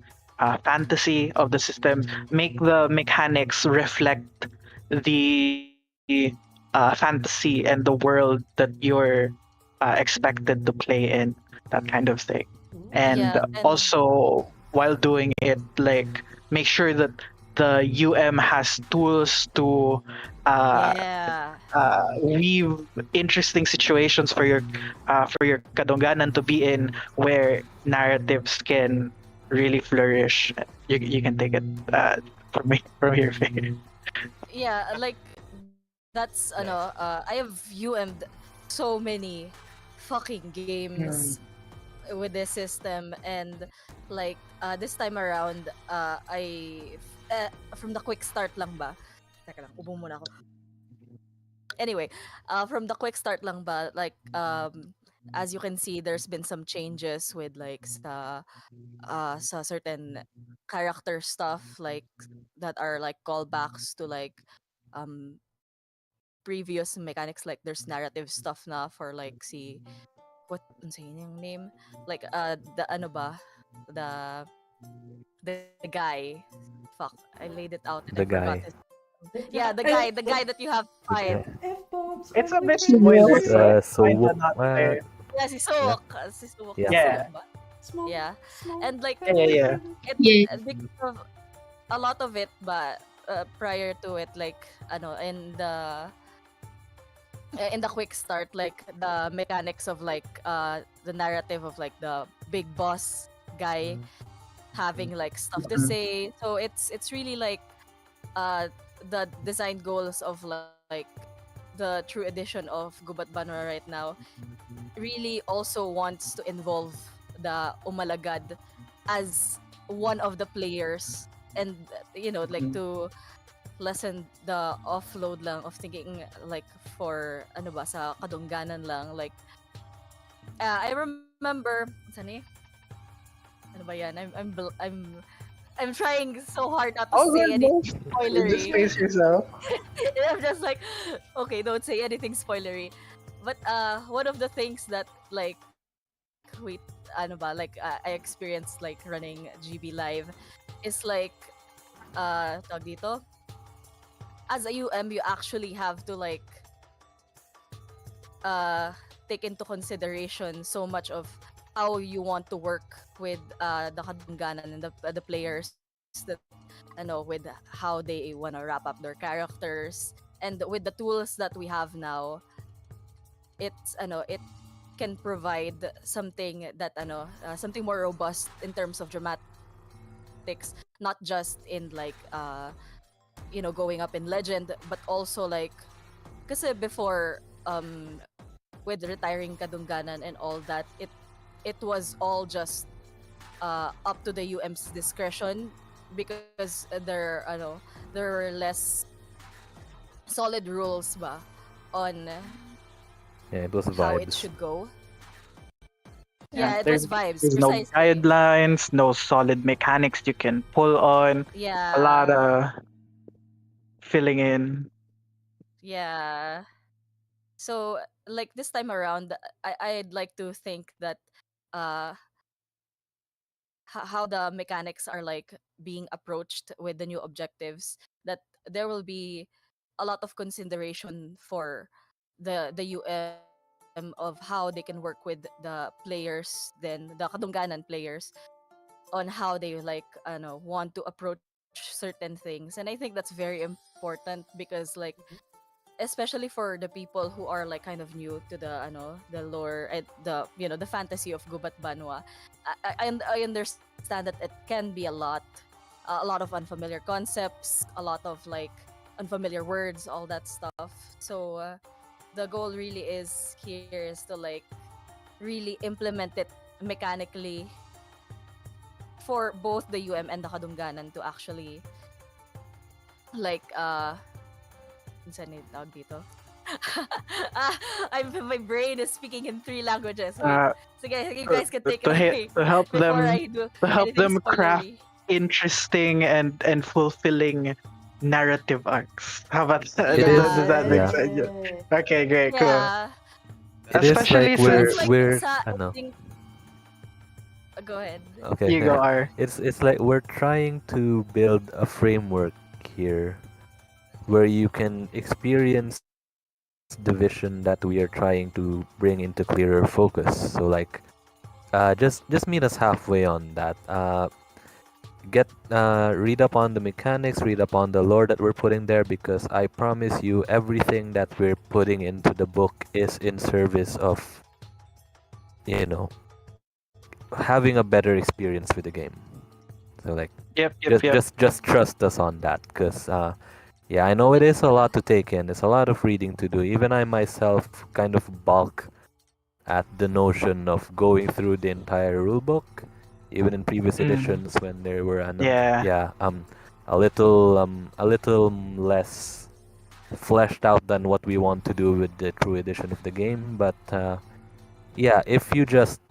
fantasy of the system, make the mechanics reflect the fantasy and the world that you're expected to play in, that kind of thing. And Yeah, and also, while doing it, like, make sure that the UM has tools to uh, yeah. weave interesting situations for your kadungganan to be in, where narratives can really flourish. You can take it from me from here. Faye. Yeah, like that's I have UM'd so many fucking games Hmm. with this system, and like this time around from the quick start lang ba. Teka lang, ubo muna ako. Anyway, from the quick start lang ba, like as you can see, there's been some changes with like sa certain character stuff, like that are like callbacks to like um previous mechanics. Like there's narrative stuff na for like si what unsay yung name, like the ano ba, the the guy, fuck, I laid it out and I The forgot his. guy. Yeah, the guy that you have to fight. Yeah. F bombs. It's Oh a my bit goodness. spoiler, Smoke. so So why Wook. not say? Yeah, si Yeah. Suwok. Si Suwok. Yeah. Suwok Yeah, ba? Smoke. Yeah. Smoke. And like yeah, yeah, yeah. it Yeah. because of a lot of it, but prior to it, like ano in the quick start, like the mechanics of like the narrative of like the big boss guy having like stuff to Mhm. say. So it's really like uh the design goals of like the true edition of Gubat Banwa right now really also wants to involve the Umalagad as one of the players, and like Mhm. to lessen the offload lang of thinking like for ano ba sa kadungganan lang, like I remember saan eh? Ano ba yan, I'm trying so hard not to Oh, say good, anything boss. You just spoilery. face yourself. And I'm just like, okay, don't say anything spoilery. But one of the things that like wait, ano ba, like I experienced like running GB live is like tawag dito, as a UM you actually have to like uh take into consideration so much of how you want to work with the kadungganan and the players, that with how they want to wrap up their characters, and with the tools that we have now, it can provide something that something more robust in terms of dramatics, not just in like going up in legend, but also like kasi before with retiring kadungganan and all that, it was all just up to the UM's discretion, because there were less solid rules ba on Yeah, it was how it vibes. should go. Yeah, Yeah, it was vibes, there's no precisely. guidelines, no solid mechanics you can pull on. A lot Yeah, of filling in. yeah. So like this time around, I'd like to think that uh how the mechanics are like being approached with the new objectives, that there will be a lot of consideration for the UM of how they can work with the players, then the kadungganan players, on how they like want to approach certain things, and I think that's very important because like Mhm. especially for the people who are like kind of new to the the lore and the the fantasy of Gubat Banwa. I understand that it can be a lot of unfamiliar concepts, a lot of like unfamiliar words, all that stuff. So the goal really is here is to like really implement it mechanically for both the UM and the Kadungganan to actually like unsa ni tawag dito? ah, my brain is speaking in three languages. Wait. Uh, So guys, you guys can take it to away help before them I do to help anything them craft spoilery. interesting and fulfilling narrative arcs. How about that? It Does is, that make yeah. sense? Yeah. Okay, great, cool. Yeah. It is Especially like So it's since like we're I I know. think go ahead. Okay, you go yeah. are. It's like we're trying to build a framework here where you can experience the vision that we are trying to bring into clearer focus. So like just meet us halfway on that. Get read up on the mechanics, read up on the lore that we're putting there, because I promise you everything that we're putting into the book is in service of, you know, having a better experience with the game. So like Yep. just trust us on that, because yeah, I know it is a lot to take in. It's a lot of reading to do. Even I myself kind of balk at the notion of going through the entire rulebook, even in previous Mm, editions when there were yeah. yeah a little less fleshed out than what we want to do with the true edition of the game. But yeah, if you just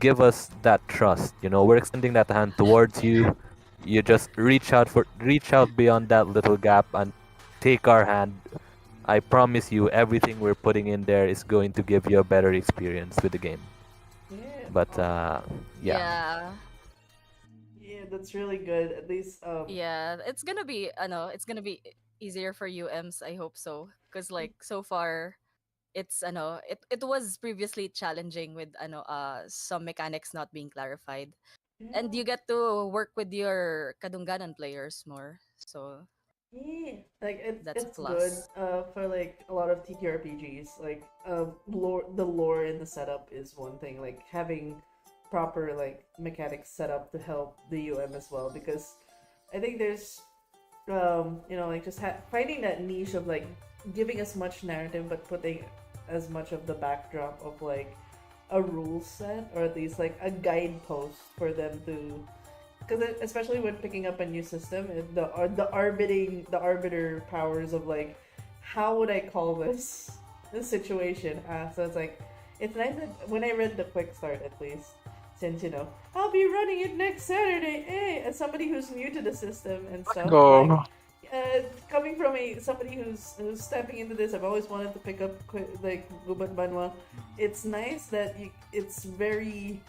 give us that trust, we're extending that hand towards you. You just reach out beyond that little gap and take our hand. I promise you, everything we're putting in there is going to give you a better experience with the game. Yeah. But Oh, yeah, Yeah. yeah, that's really good. At least, Yeah, it's gonna be I know it's gonna be easier for UMs. I hope so, because like so far it's it was previously challenging with some mechanics not being clarified, and yeah. you get to work with your Kadungganan players more, so Yeah, like that's a it's good plus. for like a lot of TTRPGs. Like lore and the setup is one thing. Like having proper like mechanics set up to help the UM as well, because I think there's like just finding that niche of like giving as much narrative but putting as much of the backdrop of like a rule set, or at least like a guidepost for them to, because especially when picking up a new system, the arbiter powers of like, how would I call this situation? So it's like, it's nice that when I read the quick start, at least, since I'll be running it next Saturday, as somebody who's new to the system and stuff, like Go. coming from somebody who's stepping into this, I've always wanted to pick up like Gubat Banwa. It's nice that it's very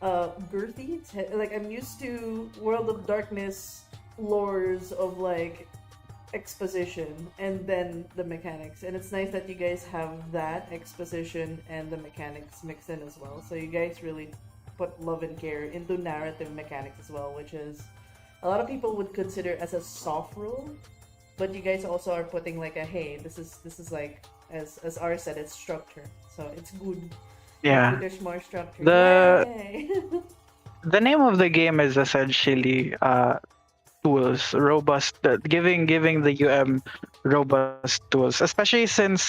girthy. Like, I'm used to World of Darkness lores of like exposition and then the mechanics, and it's nice that you guys have that exposition and the mechanics mixed in as well. So you guys really put love and care into narrative mechanics as well, which is a lot of people would consider as a soft rule, but you guys also are putting like a, hey, this is like, as R said, it's structure, so it's good. It's good Yeah. there's more structure. The Yay! the name of the game is essentially tools, robust, giving the robust tools, especially since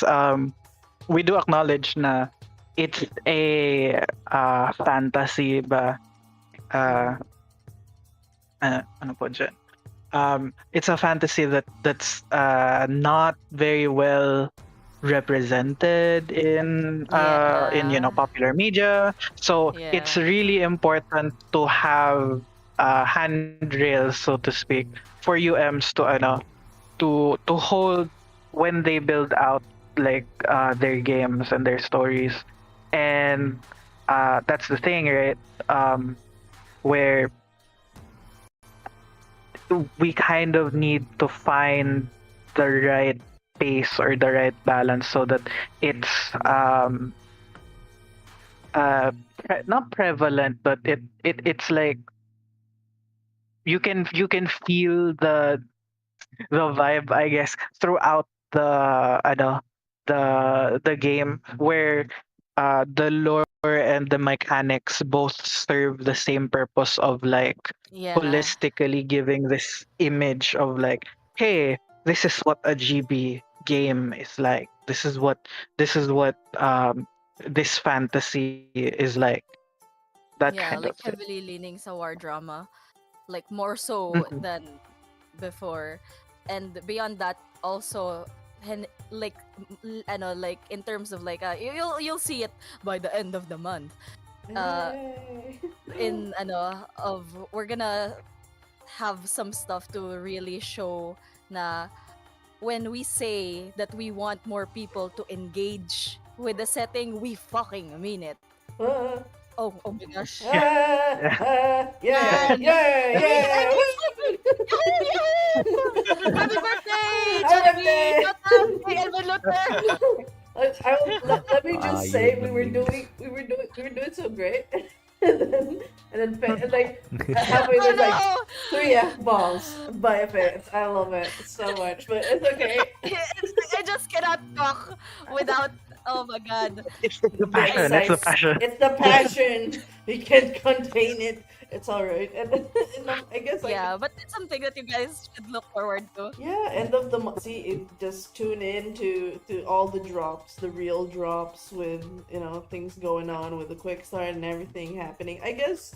we do acknowledge na it's a fantasy ba, uh, ano po dyan? It's a fantasy that's not very well represented in Yeah. popular media. So it's Yeah. really important to have handrails, so to speak, for UMs to to hold when they build out like their games and their stories. And that's the thing, right? Where we kind of need to find the right pace or the right balance so that it's not prevalent, but it's like you can feel the vibe, I guess, throughout the game, where the lore and the mechanics both serve the same purpose of like Yeah. holistically giving this image of like, hey, this is what a GB game is like. This is what this fantasy is like. That kind Yeah, of like thing. heavily leaning sa war drama, like more so Mhm. than before. And beyond that, also, like ano, like in terms of like you'll see it by the end of the month. Uh, Yay. in ano of we're gonna have some stuff to really show na when we say that we want more people to engage with the setting, we fucking mean it. Ah, Oh my gosh. Yeah. ah, Yeah. yeah, And yeah, yeah. happy birthday, Happy Johnny! birthday! Happy Edwin Luther! Let me just say Yun yung memes. we were doing so great, and like halfway Oh there's like no! three F bombs by fans. I love it so much, but it's okay. I just cannot talk without. Oh my god. It's the The passion. It's the excites. passion. It's the passion. We can't contain it. It's all right, and I guess I Yeah, but it's something that you guys should look forward to. yeah, end of the month. See, just tune in to all the drops, the real drops with things going on with the quick start and everything happening. I guess,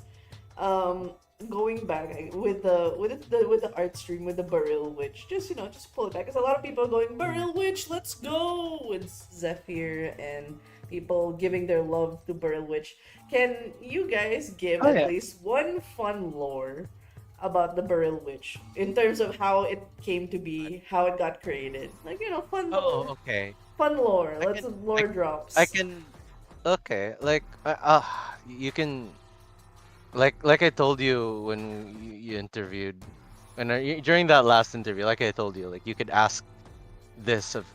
um, going back with the art stream with the Burial Witch, just pull it back. Because a lot of people are going Burial Witch, let's go with Zephyr and people giving their love to Burial Witch. Can you guys give Oh at yeah. least one fun lore about the Burial Witch in terms of how it came to be, how it got created? Like, Oh, okay. fun lore. I Let's can, lore I drops. can. Okay, like, you can, like I told you when you interviewed, and during that last interview, like I told you, like you could ask this of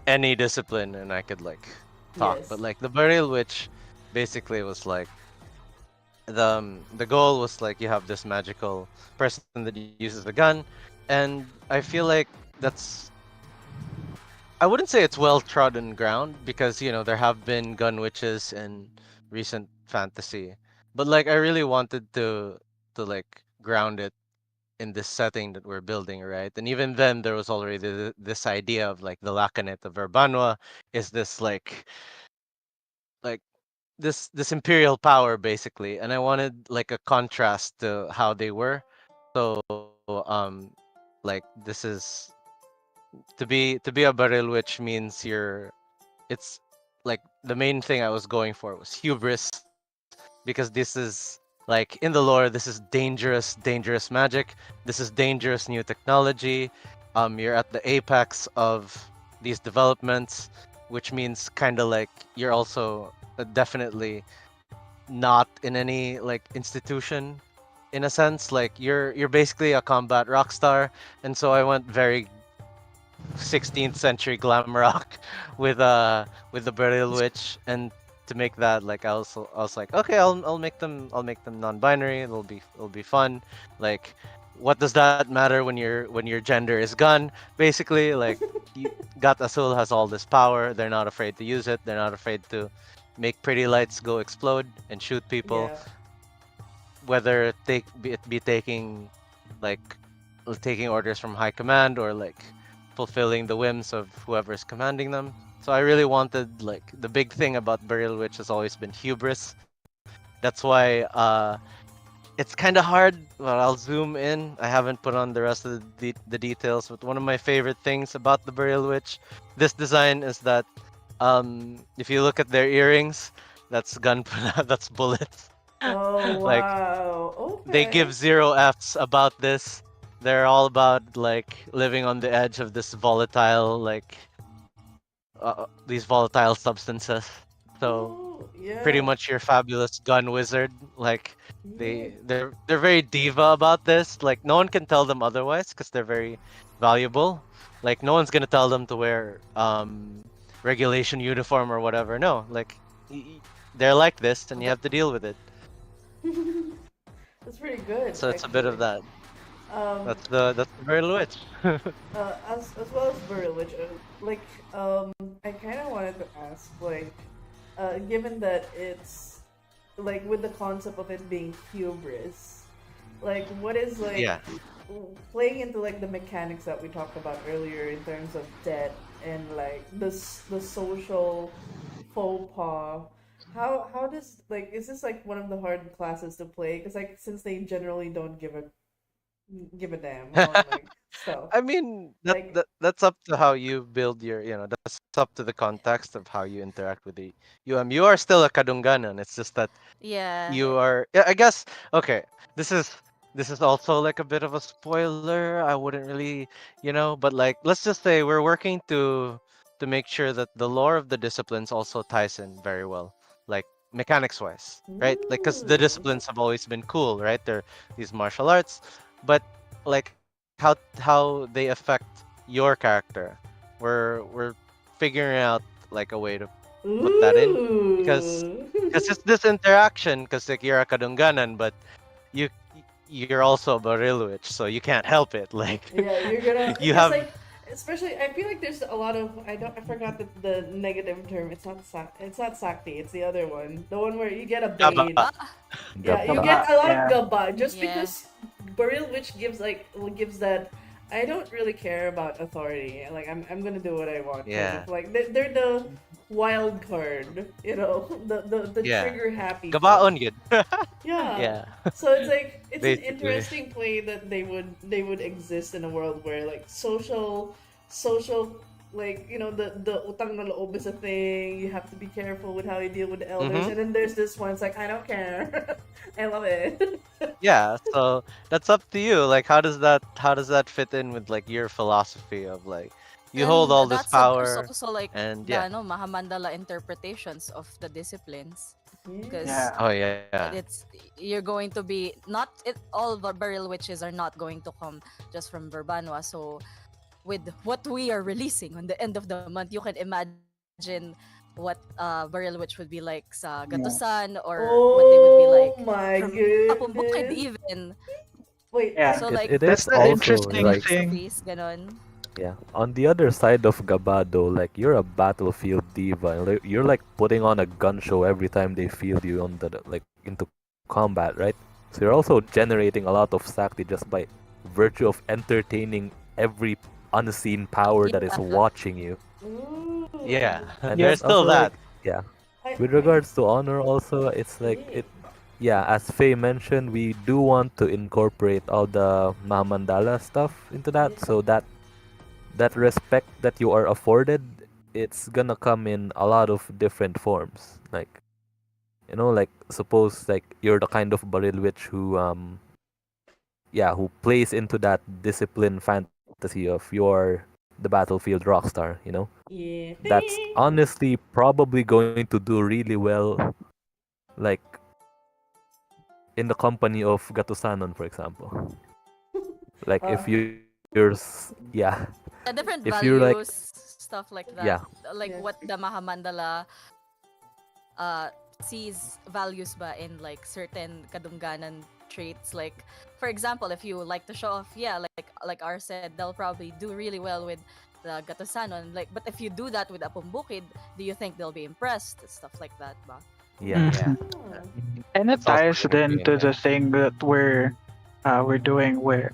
any discipline, and I could like talk. But Yes. like the burial witch, basically was like the goal was like you have this magical person that uses the gun, and I feel like that's I wouldn't say it's well trodden ground because there have been gun witches in recent fantasy, but like I really wanted to like ground it in this setting that we're building, right? And even then, there was already this idea of like the Lacanet of Banwa is this like this imperial power basically, and I wanted like a contrast to how they were. So like this is to be a baril, which means it's like the main thing I was going for was hubris because this is like in the lore this is dangerous magic. This is dangerous new technology. You're at the apex of these developments, which means kind of like you're also definitely not in any like institution in a sense. Like you're basically a combat rock star, and so I went very 16th century glam rock with the burial witch. And to make that like I was like, okay, I'll make them non-binary. It'll be fun. Like what does that matter when your gender is gun? Basically, like Gat Azul has all this power. They're not afraid to use it. They're not afraid to make pretty lights go explode and shoot people, Yeah. whether it be like taking orders from high command or like fulfilling the whims of whoever's commanding them. So I really wanted like the big thing about Burial Witch has always been hubris. That's why it's kind of hard. Well, I'll zoom in. I haven't put on the rest of the details, but one of my favorite things about the Burial Witch, this design, is that if you look at their earrings, that's gun that's bullets. Oh Like wow. they Okay. give zero F's about this. They're all about like living on the edge of this volatile these volatile substances. So Oh pretty yeah. much your fabulous gun wizard. Like Yeah. they're very diva about this. Like no one can tell them otherwise because they're very valuable. Like no one's gonna tell them to wear regulation uniform or whatever. No, like they're like this and you The, have to deal with it. That's pretty good, So it's a bit of actually. that. That's the Barrel Witch. As well as Burl, which like I kind of wanted to ask like given that it's like with the concept of it being hubris, like what is like Yeah. playing into like the mechanics that we talked about earlier in terms of debt and like the social faux pas. How does like is this like one of the hard classes to play? Because like since they generally don't give a damn on like stuff. I mean, Like that's up to how you build your, that's up to the context of how you interact with the UM. You are still a Kadunganan. It's just that Yeah. you are. Yeah, I guess. Okay, this is this is also like a bit of a spoiler. I wouldn't really, but like, let's just say we're working to make sure that the lore of the disciplines also ties in very well, like mechanics wise, right? Like, because the ooh. disciplines have always been cool, right? They're these martial arts, but like how they affect your character. We're figuring out like a way to put that in because Ooh. it's this interaction because like you're a Kadunganan, but you you're also a Barilwich, so you can't help it. Like Yeah, you're gonna you because have like especially I feel like there's a lot of I forgot the negative term. It's not sakti, it's the other one. The one where you get a Gaba. bane. Yeah, you Gaba. get a lot of Yeah. gaba just Yeah. because Baril Witch gives that I don't really care about authority. Like I'm gonna do what I want. Kind Yeah, of like they're the wild card, you know, the yeah. trigger happy folk. Gabaon good. Yeah. Yeah, So it's like it's an basically. interesting play that they would exist in a world where like social like you know the utang na loob is a thing. You have to be careful with how you deal with the elders, Mm-hmm. and then there's this one. It's like I don't care. I love it. Yeah, so that's up to you. Like, how does that fit in with like your philosophy of like you hold And all this there's power also like and the yeah. no Mahamandala interpretations of the disciplines because Yeah. Oh yeah. it's you're going to be not it all barrel witches are not going to come just from Verbanwa. So with what we are releasing on the end of the month, you can imagine what barrel witch would be like sa Yeah. Gatusan or what they would be like Oh my from Apumbukid goodness! even. Wait, Yeah. So It, like it That's is the also interesting like, thing. philosophies ganon. yeah, on the other side of Gabado, like you're a battlefield diva. And you're like putting on a gun show every time they field you on the like into combat, right? So you're also generating a lot of sakti just by virtue of entertaining every unseen power that is Yeah. watching you. Yeah. ooh, And Yep. it's There's still also like, that. yeah, I with I regards to honor, also it's like yeah. it. Yeah, as Faye mentioned, we do want to incorporate all the Mahamandala stuff into that, Yeah. so that respect that you are afforded, it's gonna come in a lot of different forms. Like, like suppose like you're the kind of baril witch who yeah, who plays into that discipline fantasy of you're the battlefield rock star. Yeah. That's honestly probably going to do really well, like in the company of Gatusanon, for example. Like Uh, yeah, Yeah, if different you're like, values, stuff like yeah, that. Like yeah. what the Mahamandala sees values ba in like certain kadungganan traits. Like for example, if you like to show off, yeah, like R said, they'll probably do really well with the Gatosanon. Like, but if you do that with Apumbukid, do you think they'll be impressed? Stuff like that, ba? yeah. Yeah. Mhm. Ah. And it That's also ties gonna be then in to the there. thing that we're doing where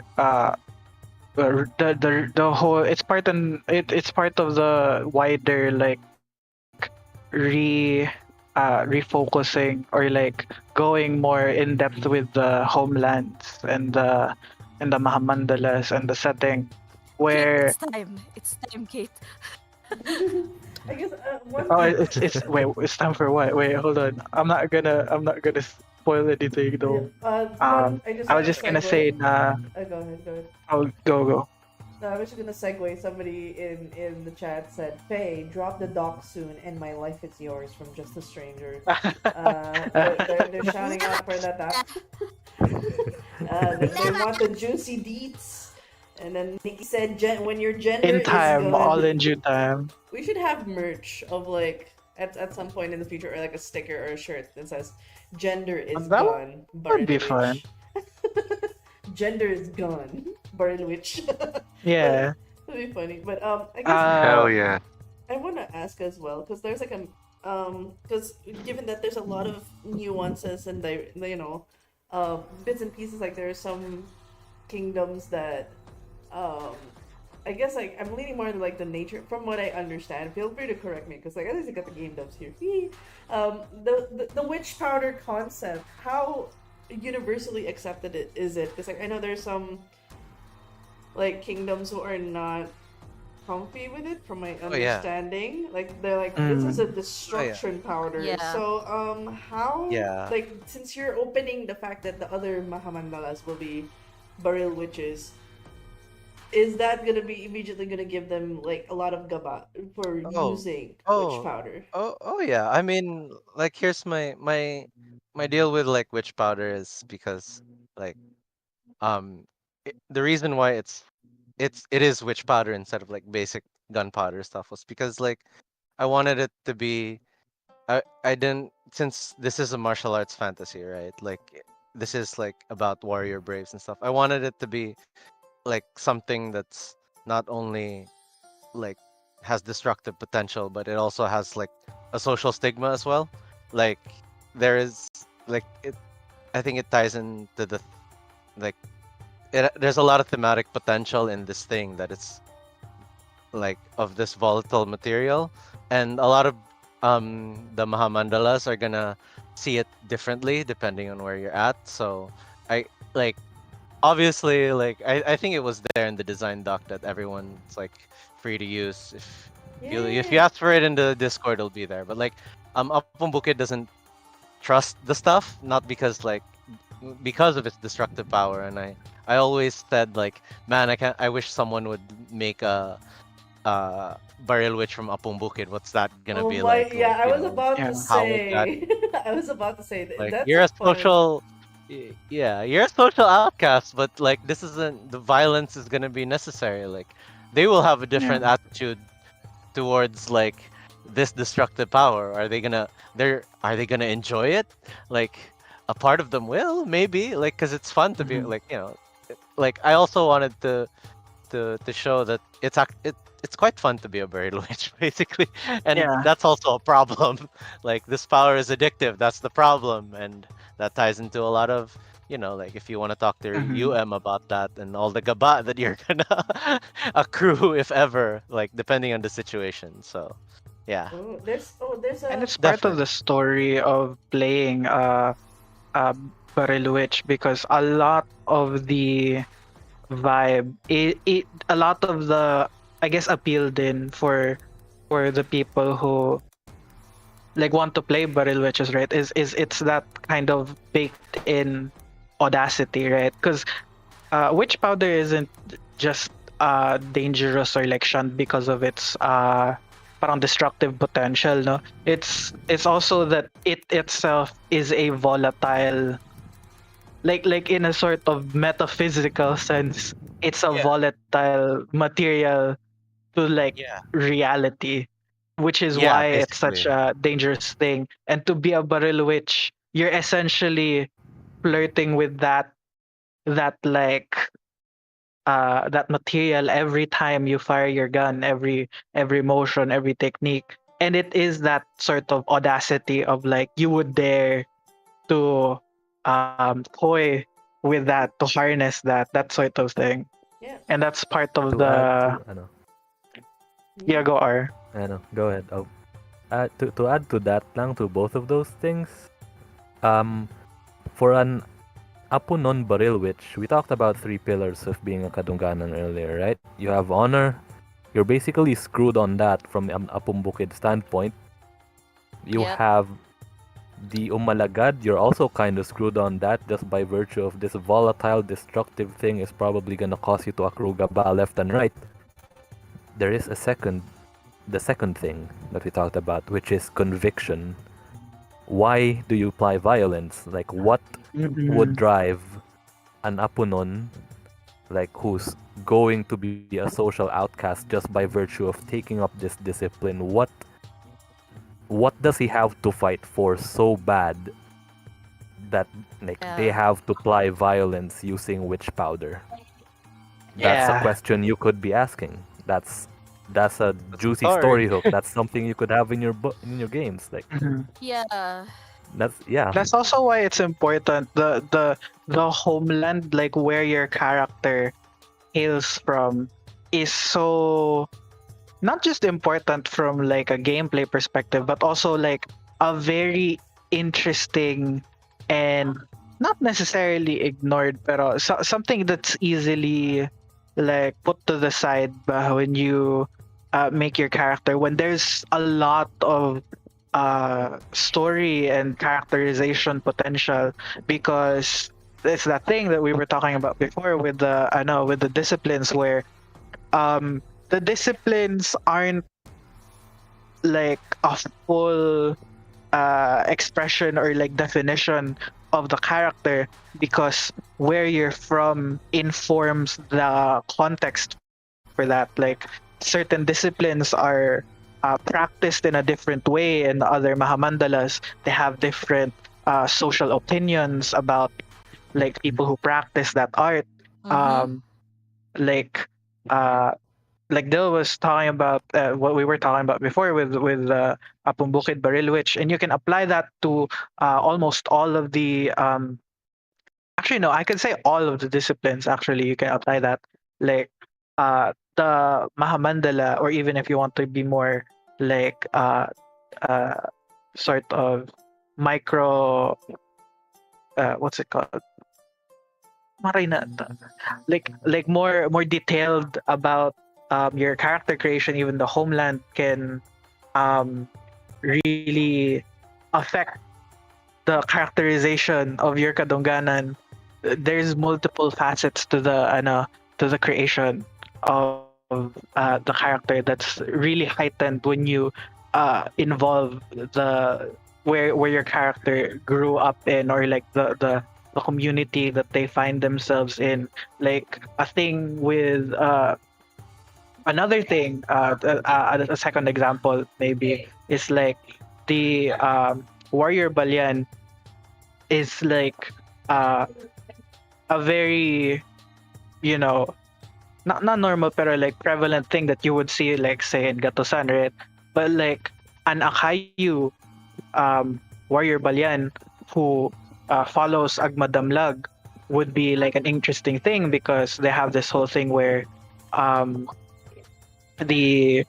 the whole it's part of the wider like re refocusing or like going more in depth with the homelands and the Mahamandalas and the setting Kate, where it's time. It's time, Kate. I guess one oh thing. it's wait it's time for what wait hold on I'm not gonna spoil anything Yeah, though one, I just I was want to just gonna segue. say na Go ahead, go ahead. oh go No, I was just gonna segue. Somebody in the chat said, "Faye, drop the doc soon, and my life is yours." From Just a Stranger. They're shouting out for that. They want the juicy deets. And then Nikki said, "When your gender in is time all gone." in due time. We should have merch of like at some point in the future, or like a sticker or a shirt that says "Gender is That gone, would be fun. Barilovich." gender is gone. Burn witch. Yeah. That'd be funny. But I guess Hell Uh, yeah. I want to ask as well because there's like a because given that there's a lot of nuances and bits and pieces, like there are some kingdoms that um I guess like I'm leaning more to like the nature from what I understand. Feel free to correct me because like at least I got the game dubs here. The witch powder concept, how universally accepted is it? Because like I know there's some like kingdoms who are not comfy with it from my Oh yeah. understanding. Like they're like this is mm, a Oh yeah. destruction powder. Yeah. So how Yeah. like since you're opening the fact that the other Mahamandalas will be barrel witches, is that gonna be immediately gonna give them like a lot of gaba for Oh. using witch Oh. powder? Oh yeah. I mean, like here's my deal with like witch powder is because like the reason why it is witch powder instead of like basic gunpowder stuff was because like I wanted it to be I didn't, since this is a martial arts fantasy, right? Like this is like about warrior braves and stuff. I wanted it to be like something that's not only like has destructive potential, but it also has like a social stigma as well. Like there is like it. I think it ties into the like there's a lot of thematic potential in this thing that it's like of this volatile material, and a lot of the Mahamandalas are gonna see it differently depending on where you're at. So I like obviously like I think it was there in the design doc that everyone's like free to use. If you Yeah. ask for it in the Discord, it'll be there. But like Apong Bukid doesn't trust the stuff, not because like because of its destructive power. And I always said like, man, I wish someone would make a Barrel Witch from Apong Bukid. What's that gonna Oh be my, like? yeah, Like, I was about to yeah. how would that say. I was about to say like? that's You're a a fun. social, yeah, you're a social outcast, but like this isn't the violence is gonna be necessary. Like, they will have a Yeah. different attitude towards like this destructive power. Are they gonna enjoy it? Like, a part of them will maybe like because it's fun to be Mhm. like like I also wanted to show that it's quite fun to be a buried witch basically, and Yeah. that's also a problem. Like this power is addictive, that's the problem, and that ties into a lot of like if you want to talk to Mhm. about that and all the gaba that you're gonna accrue if ever, like depending on the situation. So yeah, There's And a it's part of the definitely. story of playing uh Barrel Witch because a lot of the vibe a lot of the I guess appeal then for the people who like want to play Barrel Witches, right? Is it's that kind of baked in audacity, right? Because witch powder isn't just dangerous or like shunned because of its parang destructive potential, no? It's also that it itself is a volatile, like in a sort of metaphysical sense, it's a Yeah, volatile material to like yeah, reality, which is yeah, why it's such basically. a dangerous thing. And to be a barrel witch, you're essentially flirting with that like that material every time you fire your gun, every motion, every technique. And it is that sort of audacity of like you would dare to toy with that, to harness that sort of thing. yeah. And that's part of To add the to, ano, yeah, Mhm. go R. go ahead. Oh, to add to that lang, to both of those things, um, for an Apo non-baril witch, we talked about three pillars of being a Kadungganan earlier, right? You have honor. You're basically screwed on that from the Apumbukid standpoint. You Yep. have the Umalagad. You're also kind of screwed on that just by virtue of this volatile, destructive thing is probably gonna cause you to accrue gaba left and right. There is the second thing that we talked about, which is conviction. Why do you apply violence? Like, what would Mm-mm. drive an Apunon, like who's going to be a social outcast just by virtue of taking up this discipline? What does he have to fight for so bad that like they Yeah. have to apply violence using witch powder. That's a Yeah. question you could be asking. That's a That's a juicy story. story hook. That's something you could have in your in your games. Like Mhm. Yeah. that's yeah. That's also why it's important, the homeland, like where your character hails from, is so not just important from like a gameplay perspective, but also like a very interesting and not necessarily ignored, pero something that's easily like put to the side when you make your character, when there's a lot of story and characterization potential, because it's that thing that we were talking about before with the I know with the disciplines where the disciplines aren't like a full expression or like definition of the character, because where you're from informs the context for that. Like certain disciplines are practiced in a different way, and other mahamandalas, they have different social opinions about like people who practice that art. Mm-hmm. um like uh like Dill was talking about what we were talking about before with Apumbukid Baril Witch, and you can apply that to almost all of the actually no, I can say all of the disciplines. Actually, you can apply that, like the Mahamandala, or even if you want to be more like uh sort of micro what's it called, Marina, like more detailed about your character creation. Even the homeland can um really affect the characterization of your kadungganan. There's multiple facets to the to the creation of the character that's really heightened when you involve the where your character grew up in, or like the community that they find themselves in. Like a thing with another thing, a second example maybe is like the warrior Balyan is like uh, a very, you know, not normal pero like prevalent thing that you would see like say in Gatosan, right? But like an Akayu warrior Balyan who follows Agmadamlag would be like an interesting thing, because they have this whole thing where um, the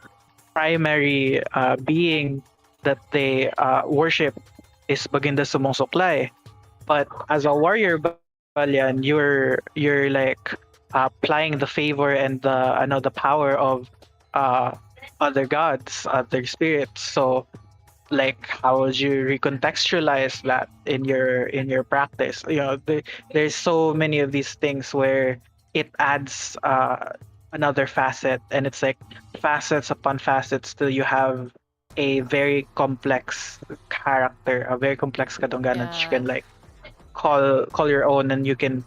primary being that they worship is Baginda Sumongsoklay. But as a warrior Balyan, you're like applying the favor and the the power of uh, other gods, other spirits. So like how would you recontextualize that in your practice? There's so many of these things where it adds another facet, and it's like facets upon facets till you have a very complex character, a very complex kadunggan that you Yeah. can like call your own, and you can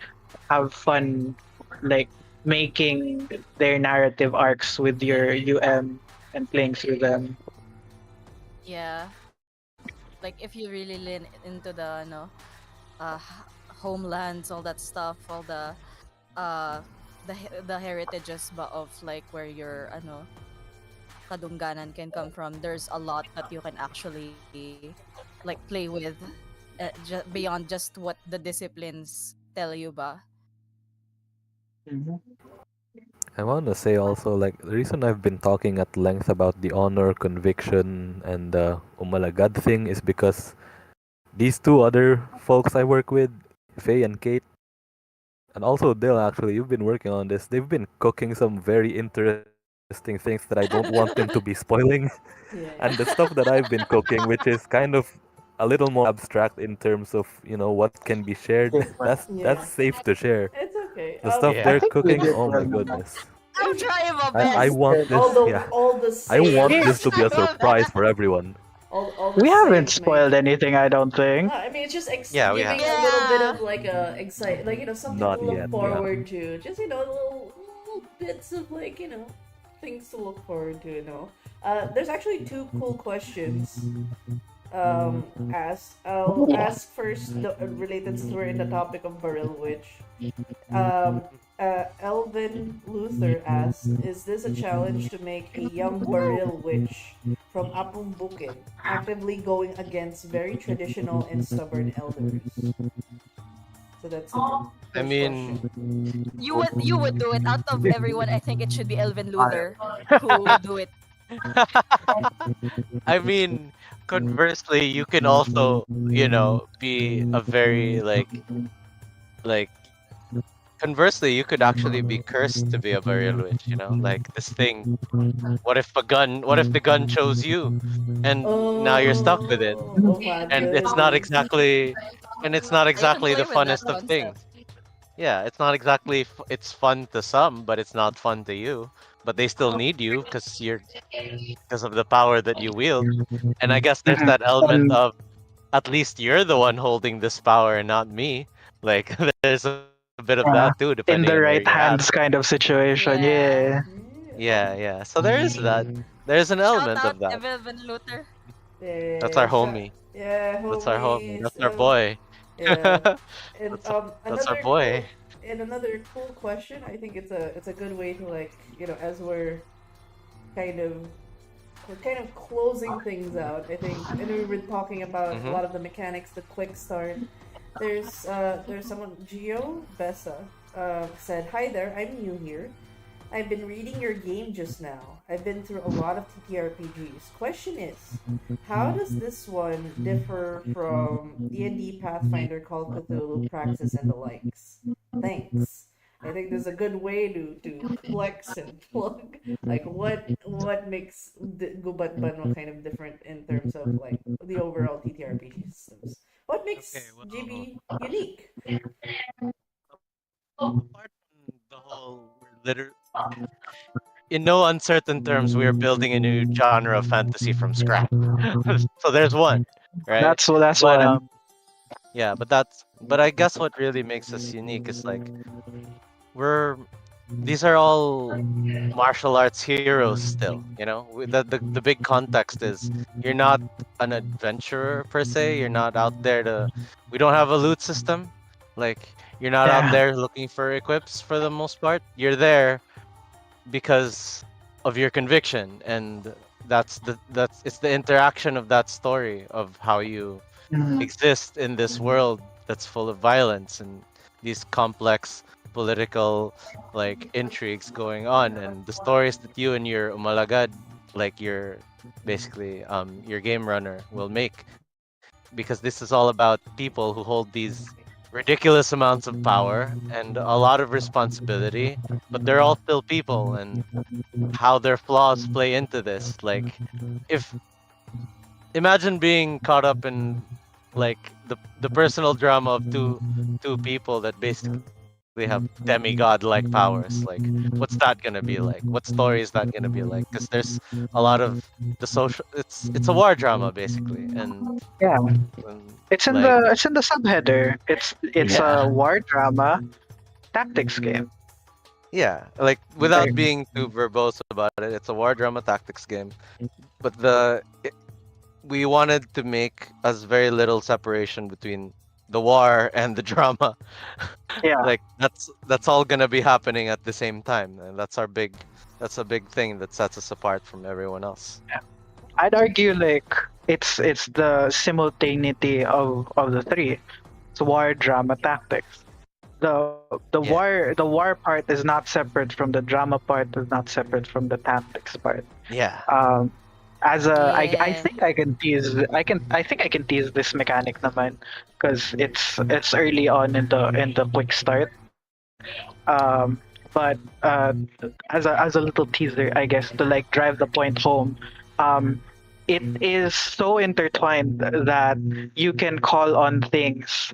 have fun like making their narrative arcs with your and playing through them. Yeah. Like if you really lean into the homelands, all that stuff, all uh the heritages of like where your kadungganan can come from. There's a lot that you can actually like play with, beyond just what the disciplines tell you ba. Mhm. I want to say also, like, the reason I've been talking at length about the honor, conviction, and the umalagad thing is because these two other folks I work with, Faye and Kate, and also Dil, actually, you've been working on this. They've been cooking some very interesting things that I don't want them to be spoiling. And the Yeah. stuff that I've been cooking, which is kind of a little more abstract in terms of, what can be shared, Did well. that's Yeah. safe to share. It's okay. The stuff I they're Yeah. think we cooking, did oh well my naman. goodness. I'm trying my I best. want Good. this, yeah. All the I want sayings, I'm this to be a trying my surprise best. for everyone. all the We haven't sayings, mate. spoiled anything, I don't No, think. I mean it's just Yeah, we giving haven't. a little bit Yeah. of like a excite, like something to Not look yet, yeah. forward to. Just little bits of like things to look forward to. There's actually two cool questions I'll ask first related since we're in the topic of Barrel Witch. Um, Elvin Luther asks, "Is this a challenge to make a young Barrel Witch from Apung Bukid actively going against very traditional and stubborn elders?" So that's the I first mean, question. You would do it out of everyone. I think it should be Elvin Luther who would do it. I mean, conversely, you can also, be a very like conversely, you could actually be cursed to be a burial witch, like this thing. What if the gun chose you and now you're stuck with it? Oh, oh my And goodness. it's not I can exactly play the with that funnest of concept. things. Yeah, it's not exactly it's fun to some, but it's not fun to you. But they still need you because of the power that you wield. And I guess there's Mhm. that element of at least you're the one holding this power and not me. Like there's a bit of that too, depending on where In you're the at. right hands kind of situation. Yeah. Yeah. Yeah, yeah. So there is that. There's an Shout element out of that. Elvin Luther. That's our Yeah, homie. yeah, That's our homie. homies. That's our boy. Yeah, and That's our another boy. cool and another cool question. I think it's a good way to, like, as kind of we're kind of closing things out. I think, and we've been talking about a Mm-hmm. lot of the mechanics, the quick start. There's someone, Gio Bessa, said, "Hi there, I'm new here. I've been reading your game just now. I've been through a lot of TTRPGs. Question is, how does this one differ from D&D, Pathfinder, Call of Cthulhu, Praxis, and the likes? Thanks." I think there's a good way to flex and plug, like, what makes the Gubat Banwa kind of different in terms of, like, the overall TTRPG systems. What Okay, makes well, GB unique? apart from the whole, in no uncertain terms, we are building a new genre of fantasy from scratch. So there's one, right? That's But one. yeah, but I guess what really makes us unique is like we're these are all martial arts heroes still, the big context is you're not an adventurer per se, you're not out there to we don't have a loot system, like you're not out Yeah. there looking for equips for the most part, you're there because of your conviction, and that's it's the interaction of that story of how you Mhm. exist in this world that's full of violence and these complex political intrigues going on, and the stories that you and your umalagad, like your basically your game runner, will make, because this is all about people who hold these ridiculous amounts of power and a lot of responsibility, but they're all still people, and how their flaws play into this. Like, if imagine being caught up in the personal drama of two people that basically have demigod like powers. Like, what's that gonna be like? What story is that gonna be like? Because there's a lot of the social. It's a war drama basically, Yeah. and It's in the subheader. It's a yeah, war drama tactics game. yeah. Like, Like, without being too verbose about it, it's a war drama tactics game. But we wanted to make as very little separation between the war and the drama. yeah. Like, that's all gonna be happening at the same time, and that's a big thing that sets us apart from everyone else. I'd argue like it's the simultaneity of the three. It's war drama tactics. Yeah, The war part is not separate from the drama part, is not separate from the tactics part. yeah, Um as a I Yeah. think I think I can tease this mechanic naman because it's early on in the quick start. But as a little teaser, I guess, to like drive the point home, um, it is so intertwined that you can call on things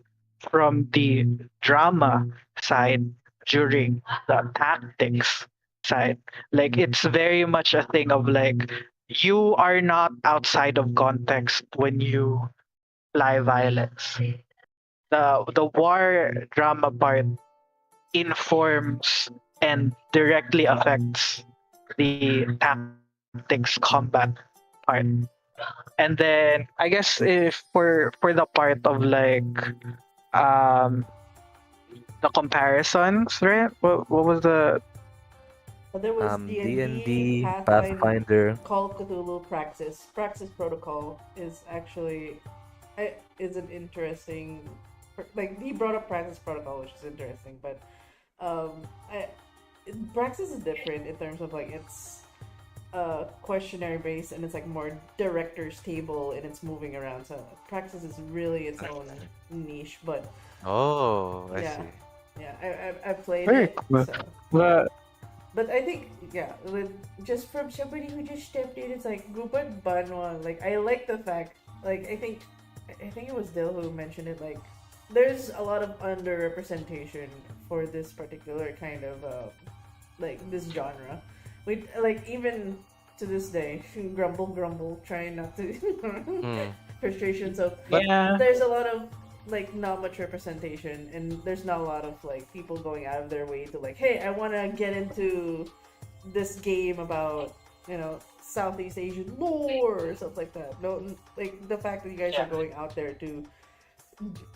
from the drama side during the tactics side. Like, it's very much a thing of like you are not outside of context when you apply violence. The war drama part informs and directly affects the tactics combat part. And then I guess if for the part of like um the comparisons, right? What was the There was D&D, D&D, Pathfinder, Pathfinder. Call of Cthulhu, Praxis. Praxis Protocol is actually is an interesting. Like he brought up Praxis Protocol, which is interesting, but I, Praxis is different in terms of like it's questionnaire based and it's like more director's table and it's moving around. So Praxis is really its own niche, but Oh, I yeah, see. yeah, I played very it, cool? so. But But I think, yeah, with just from somebody who just stepped in, it's like Gubat Banwa. Like I like the fact, like I think it was Dil who mentioned it. Like there's a lot of underrepresentation for this particular kind of like this genre. We like even to this day, grumble grumble, trying not to Hmm. frustration. So But yeah, there's a lot of like not much representation and there's not a lot of like people going out of their way to like, hey, I want to get into this game about Southeast Asian lore or stuff like that. No, like the fact that you guys are going out there to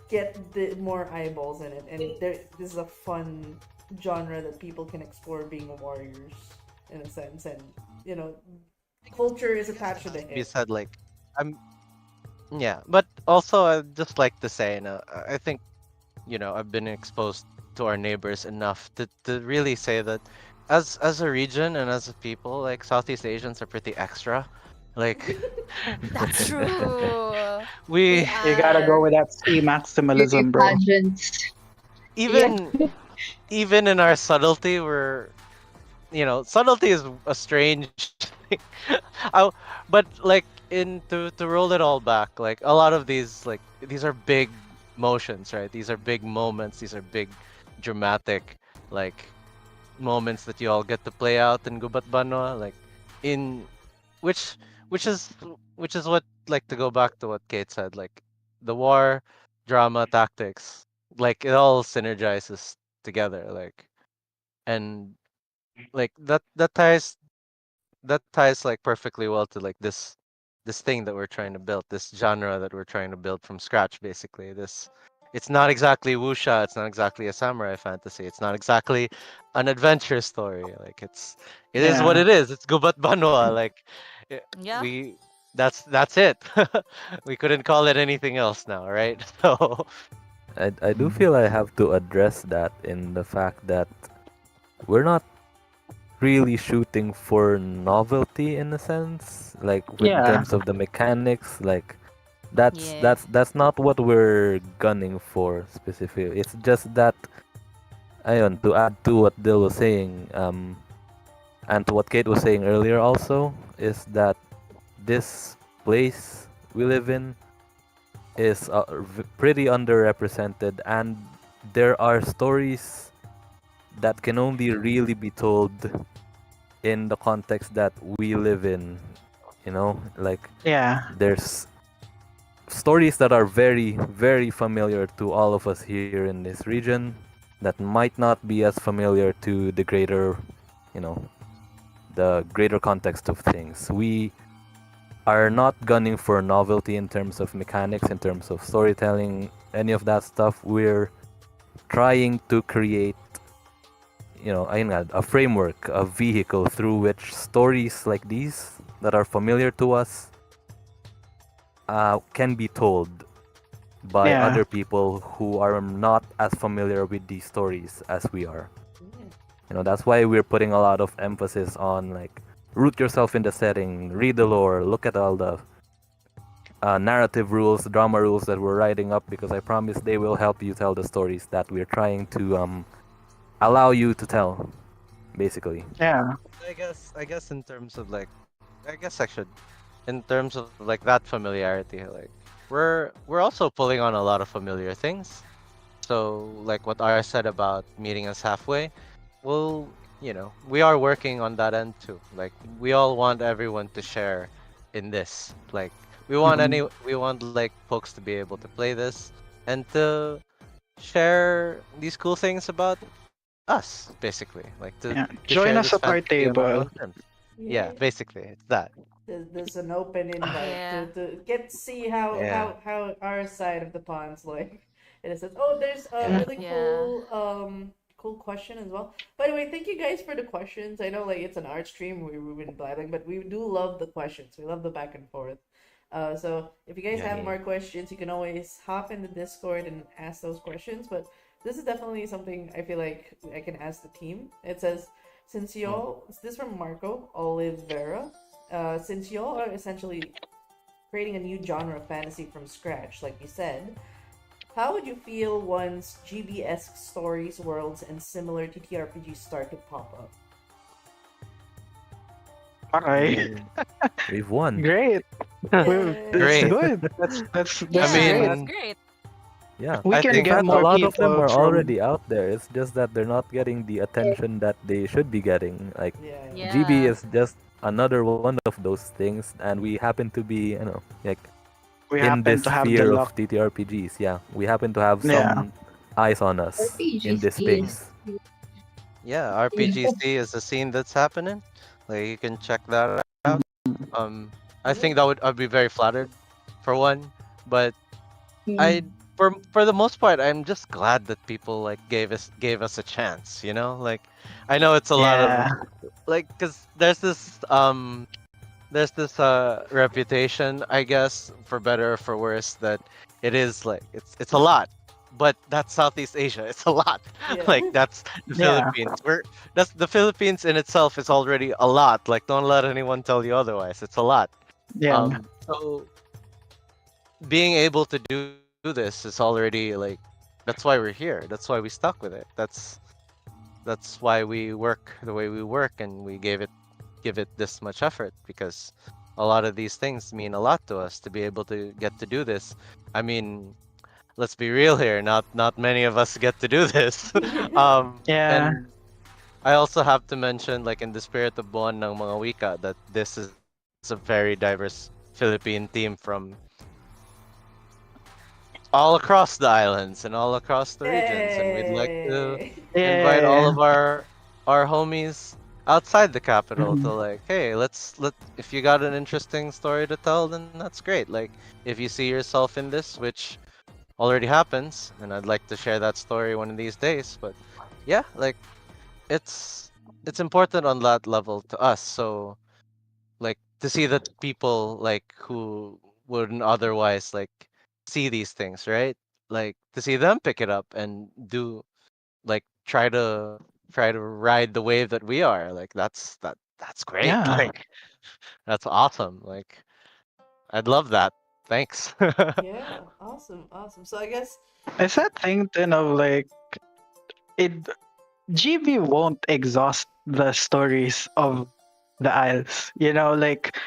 get more eyeballs in it, and this is a fun genre that people can explore being warriors in a sense, and you know culture is attached to the you hip. said like, I'm yeah, but also I'd just like to say, I think I've been exposed to our neighbors enough to really say that as a region and as a people, like Southeast Asians are pretty extra. Like That's true. We we you gotta go are. with that ski Beauty maximalism, bro. pageants. Yeah. even even in our subtlety, subtlety is a strange thing. I, but like to roll it all back, like a lot of these are big motions, right? These are big moments. These are big, dramatic, like moments that you all get to play out in Gubat Banwa, like in which which is which is what, like, to go back to what Kate said, like the war, drama, tactics, like it all synergizes together, like, and like that ties like perfectly well to like this thing that we're trying to build, this genre that we're trying to build from scratch, basically. It's not exactly wuxia, it's not exactly a samurai fantasy, it's not exactly an adventure story. Like it is what Yeah, it is. It's Gubat Banwa. Like Yeah. we that's it. We couldn't call it anything else now, right? So I do feel I have to address that in the fact that we're not really shooting for novelty in a sense, like with yeah, terms of the mechanics, like that's Yeah. that's that's not what we're gunning for specifically. It's just that, ayon, to add to what Dill was saying, and to what Kate was saying earlier also, is that this place we live in is pretty underrepresented, and there are stories that can only really be told in the context that we live in. Like yeah, there's stories that are very, very familiar to all of us here in this region that might not be as familiar to you know, the greater context of things. We are not gunning for novelty in terms of mechanics, in terms of storytelling, any of that stuff. We're trying to create, ayun nga, a framework, a vehicle through which stories like these that are familiar to us can be told by yeah, other people who are not as familiar with these stories as we are. That's why we're putting a lot of emphasis on like root yourself in the setting, read the lore, look at all the narrative rules, drama rules that we're writing up, because I promise they will help you tell the stories that we're trying to allow you to tell, basically. yeah, I guess in terms of like, I guess I should, in terms of like that familiarity, like we're also pulling on a lot of familiar things. So like what R said about meeting us halfway, well, we are working on that end too. Like we all want everyone to share in this. Like mhm, we want like folks to be able to play this and to share these cool things about us, basically. Like to yeah. to Join share us this at our fantasy on our table. own terms. Yeah, Yeah. basically, it's that. there's an open invite Yeah. to get see how Yeah. our side of the pond's like. And it says, oh, there's a Yeah. really Yeah. cool question as well. By the way, thank you guys for the questions. I know like it's an art stream, we've been blabbing, but we do love the questions. We love the back and forth. So if you guys Yeah. have Yeah. more questions, you can always hop in the Discord and ask those questions. But this is definitely something I feel like I can ask the team. It says, since Mm. y'all, this is from Marco Oliveira. Since y'all are essentially creating a new genre of fantasy from scratch, like you said, how would you feel once GB-esque stories, worlds, and similar TTRPGs start to pop up? Okay. Mm, we've won. Great. It's Yay! Great. good. That's I Yeah, great. that's mean, great. Yeah. If we I can In think get fact, a more lot of them people are from already out there. It's just that they're not getting the attention that they should be getting. Like Yeah. GB Yeah. is just another one of those things, and we happen to be, like we in this happen to have the sphere of luck. TTRPGs. Yeah, we happen to have Yeah. some eyes on us in this RPGC mm, is space. yeah, yeah. RPGC is a scene that's happening. Like you can check that out. I think Yeah. I'd be very flattered for one, but I Mm. for the most part I'm just glad that people like gave us a chance, you know? Like I know it's a lot of Yeah. like cuz there's this reputation, I guess, for better or for worse, that it is like it's a lot. But that's Southeast Asia. It's a lot. Yeah. Like that's the Yeah. Philippines. That's the Philippines in itself is already a lot. Like don't let anyone tell you otherwise. It's a lot. Yeah. So being able to do this is already like that's why we're here. That's why we stuck with it. That's why we work the way we work and we give it this much effort because a lot of these things mean a lot to us to be able to get to do this. I mean, let's be real here. Not many of us get to do this. Yeah. And I also have to mention, like in the spirit of Buwan ng mga Wika, that this is a very diverse Philippine team from all across the islands and all across the regions, and we'd like to Yay! invite all Yeah. of our homies outside the capital to Mhm. like, hey, let if you got an interesting story to tell, then that's great. Like if you see yourself in this, which already happens, and I'd like to share that story one of these days. But yeah, like it's it's important on that level to us. So like to see that people like who wouldn't otherwise like see these things, right? Like to see them pick it up and do like try to ride the wave that we are. Like that's great. Yeah. Like that's awesome. Like I'd love that. Thanks. Yeah, awesome, awesome. So I guess It's that thing then of like it GB won't exhaust the stories of the Isles. Like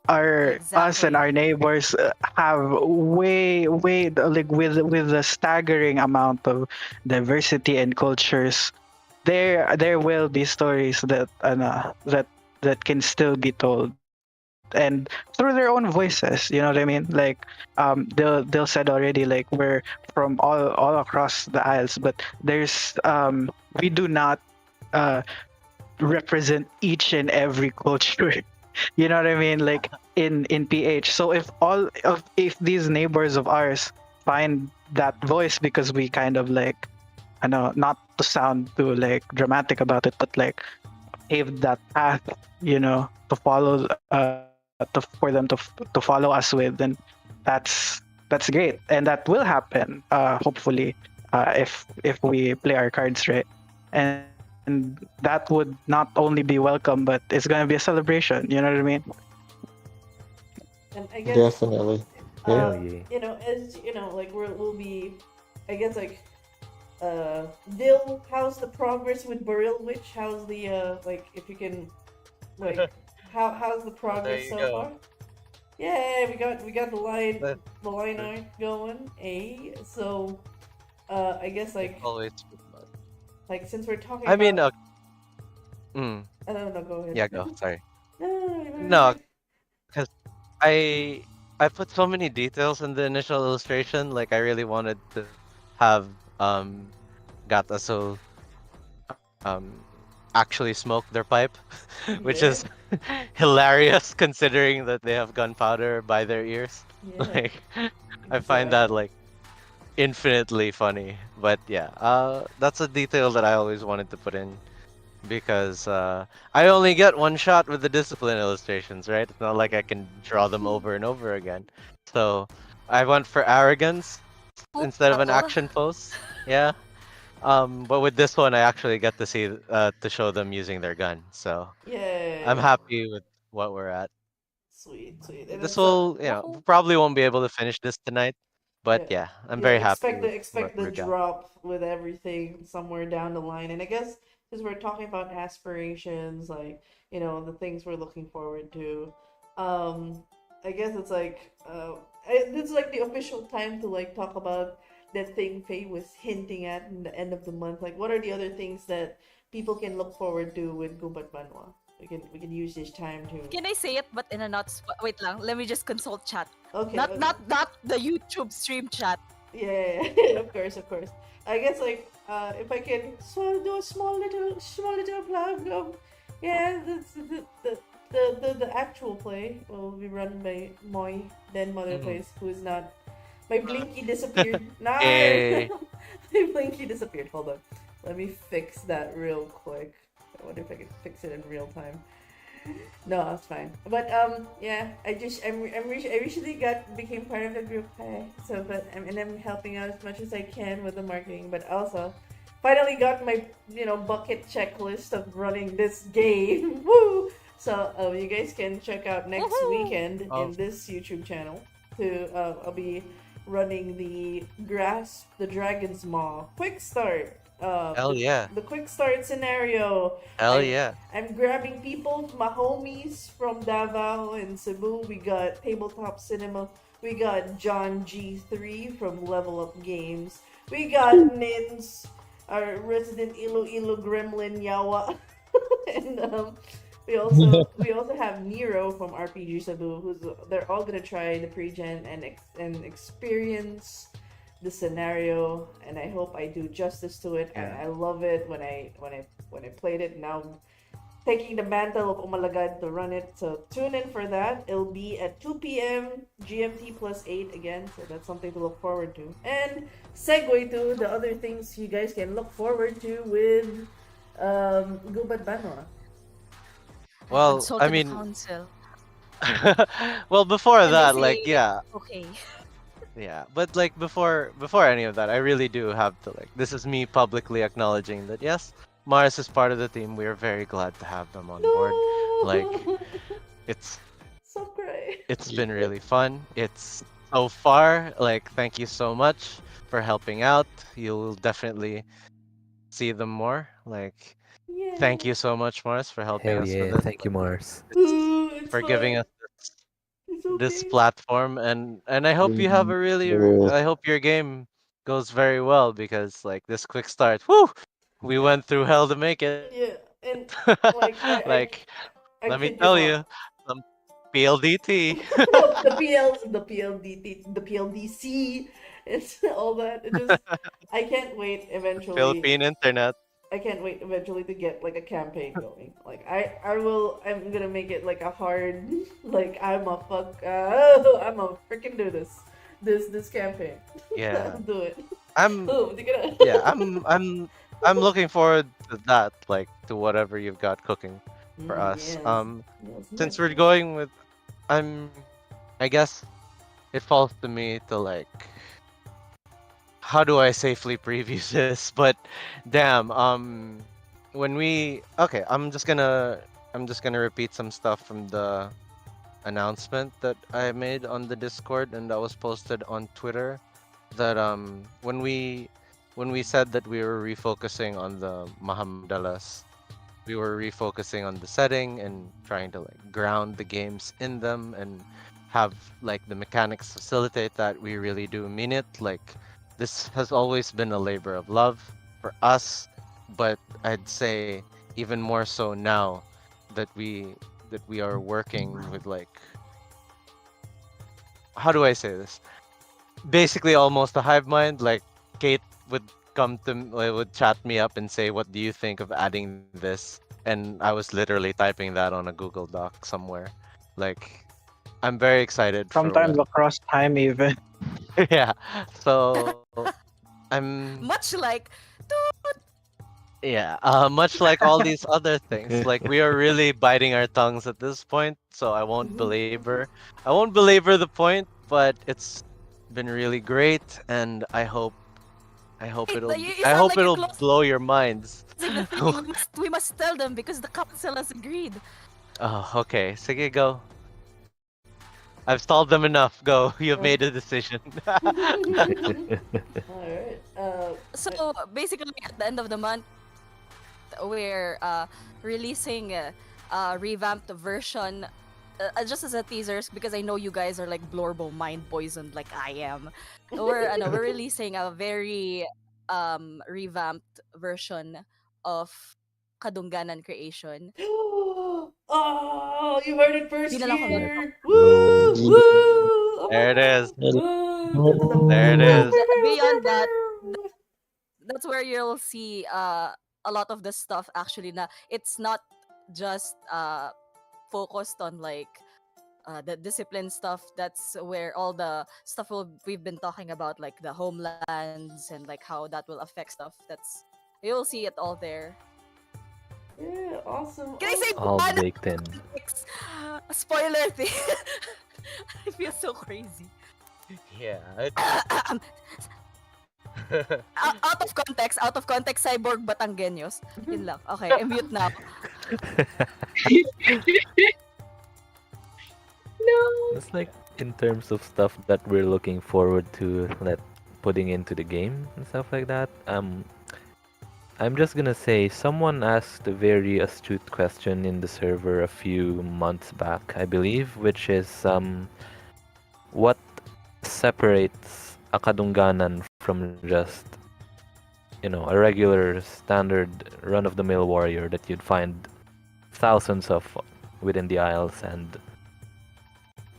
our us and Exactly. our neighbors have way like with a staggering amount of diversity and cultures. There will be stories that can still be told and through their own voices. You know what I mean? Like they'll said already like we're from all across the Isles, but there's we do not uh represent each and every culture. You know what I mean? Like in PH. So if these neighbors of ours find that voice, because we kind of like, I know, not to sound too like dramatic about it, but like paved that path, to follow for them to follow us with, then that's great, and that will happen. Hopefully, if we play our cards right, and that would not only be welcome, but it's gonna be a celebration. You know what I mean? and I guess Definitely. Yeah. Hell yeah. as like we'll be, I guess like Dill, how's the progress with Baril Witch? How's the like if you can like how's the Well, there progress you so go. far? Yeah, we got That- the line art going. So I guess It's always been fun. like since we're talking I mean, about mm, I don't know, go ahead. yeah, go. Sorry. No, No, because I put so many details in the initial illustration. Like I really wanted to have Gata so um actually smoke their pipe, which Yeah. is hilarious considering that they have gunpowder by their ears. Yeah. Like, I find that Exactly. like infinitely funny. But yeah, that's a detail that I always wanted to put in because I only get one shot with the discipline illustrations, right? It's not like I can draw them over and over again. So I went for arrogance instead of an action Well, pose. Yeah. But with this one, I actually get to see to show them using their gun. So I'm Yeah. happy with what we're at. Sweet, sweet. And This it's a will, woohoo. probably won't be able to finish this tonight, but yeah. yeah, I'm Yeah, very happy expect with where the we got. drop with everything somewhere down the line. And I guess because we're talking about aspirations, like, the things we're looking forward to. Um I guess it's like it's like the official time to like talk about that thing Faye was hinting at in the end of the month. Like, what are the other things that people can look forward to with Gubat Banwa? We can use this time to. Can I say it but in a not wait lang, let me just consult chat. Okay, Not okay. not not the YouTube stream chat. Yeah, of course, of course. I guess like if I can do a small little plug of, yeah, the actual play will be run by Moy, then Mother Mhm. Place, who is not. My Blinky disappeared. No, Yay! my Blinky disappeared. Hold on, let me fix that real quick. I wonder if I can fix it in real time. No, that's fine. But yeah, I recently became part of the group, so and I'm helping out as much as I can with the marketing, but also finally got my bucket checklist of running this game. Woo! So you guys can check out next Woohoo! weekend Oh, in this YouTube channel. To I'll be running the Grasp the Dragon's Maw quick start. hell yeah! The quick start scenario. Hell I'm yeah! I'm grabbing people, my homies from Davao and Cebu. We got Tabletop Cinema. We got John G3 from Level Up Games. We got Nins, our resident Iloilo Gremlin Yawa. And we also have Nero from RPG Cebu, who's they're all gonna try the pre-gen and experience the scenario, and I hope I do justice to it. Yeah. I love it when I played it. Now taking the mantle of Umalagad to run it. So tune in for that. It'll be at 2 p.m. GMT plus 8 again. So that's something to look forward to. And segue to the other things you guys can look forward to with Gubat Banwa. I've Well, I consulted the mean, council well, before and they that, like, say yeah, okay. yeah, but like before any of that, I really do have to like. This is me publicly acknowledging that yes, Mars is part of the team. We are very glad to have them on board. Like, No, it's so great. it's been really fun. It's so far like thank you so much for helping out. You'll definitely see them more. Like, thank Yeah. you so much, Mars, for helping Hell us with yeah, this. thank you, Mars. It's For giving fine. us It's this okay. platform, and I hope you have Mm, a really so, I hope your game goes very well because like this quick start, whoo, we Yeah. went through hell to make it. Yeah. And like Like, I let me kid you tell you, not. some PLDT, The PLDC, it's all that. It just I can't wait eventually. Philippine internet. I can't wait eventually to get like a campaign going. Like I'm gonna make it like a hard like I'm a freaking do this campaign. Yeah, I'll do it. I'm Oh, di ka na. yeah, I'm looking forward to that, like to whatever you've got cooking for us. Yes. Yes, Since we're definitely. going with, I'm, I guess it falls to me to like how do I safely preview this? But damn, when we okay, I'm just gonna repeat some stuff from the announcement that I made on the Discord and that was posted on Twitter. That when we said that we were refocusing on the Mahamadalas, we were refocusing on the setting and trying to like ground the games in them and have like the mechanics facilitate that. We really do mean it. Like, this has always been a labor of love for us, but I'd say even more so now that we are working with like, how do I say this, basically almost a hive mind, like Kate with would chat me up and say, "What do you think of adding this?" And I was literally typing that on a Google Doc somewhere. Like, I'm very excited for Sometimes when. across time even. Yeah. So I'm Much like, yeah. Much like all these other things, like we are really biting our tongues at this point. So I won't Mhm. belabor. I won't belabor the point, but it's been really great, and I hope wait, it'll you I sound hope like you're it'll closing blow your minds. the thing. We must tell them because the council has agreed. Oh, okay. Sige, go. I've stalled them enough. Go. You've made a decision. All right. So basically, at the end of the month, we're releasing a revamped version. Just as a teasers, because I know you guys are like blorbo mind poisoned like I am. We're releasing a very revamped version of Kadungganan creation. Oh, you heard it Di first na lang ako Let's here. go. Woo! Woo! Oh my There it is. god. Woo! There it And is. beyond that, that's where you'll see a lot of the stuff actually na it's not just focused on like the discipline stuff. That's where all the stuff we've been talking about, like the homelands and like how that will affect stuff. That's you'll see it all there. Yeah, awesome, Can I say awesome. All one baked in. a spoiler thing? I feel so crazy. Yeah. Out of context, cyborg Batanggenyos. Yun lang. Okay, I mute now. No. It's like in terms of stuff that we're looking forward to, like putting into the game and stuff like that. I'm just gonna say someone asked a very astute question in the server a few months back, I believe, which is what separates a Kadungganan from just a regular standard run-of-the-mill warrior that you'd find thousands of within the Isles. And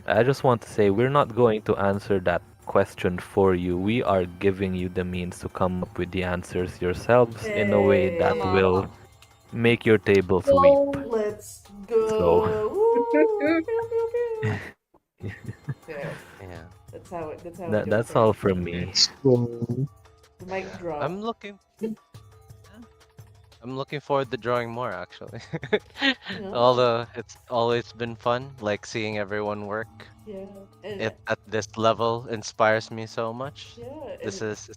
I just want to say we're not going to answer that question for you. We are giving you the means to come up with the answers yourselves in a way that Tama, Hey, tama. will make your tables weep. So let's So go. Woo! Pew, pew, pew. Yeah, Yeah. that's how it goes, that's right? all from me. Mic drop. I'm looking I'm looking forward to drawing more actually. Yeah, It's always been fun, like seeing everyone work. yeah, and It at this level inspires me so much. yeah, This and is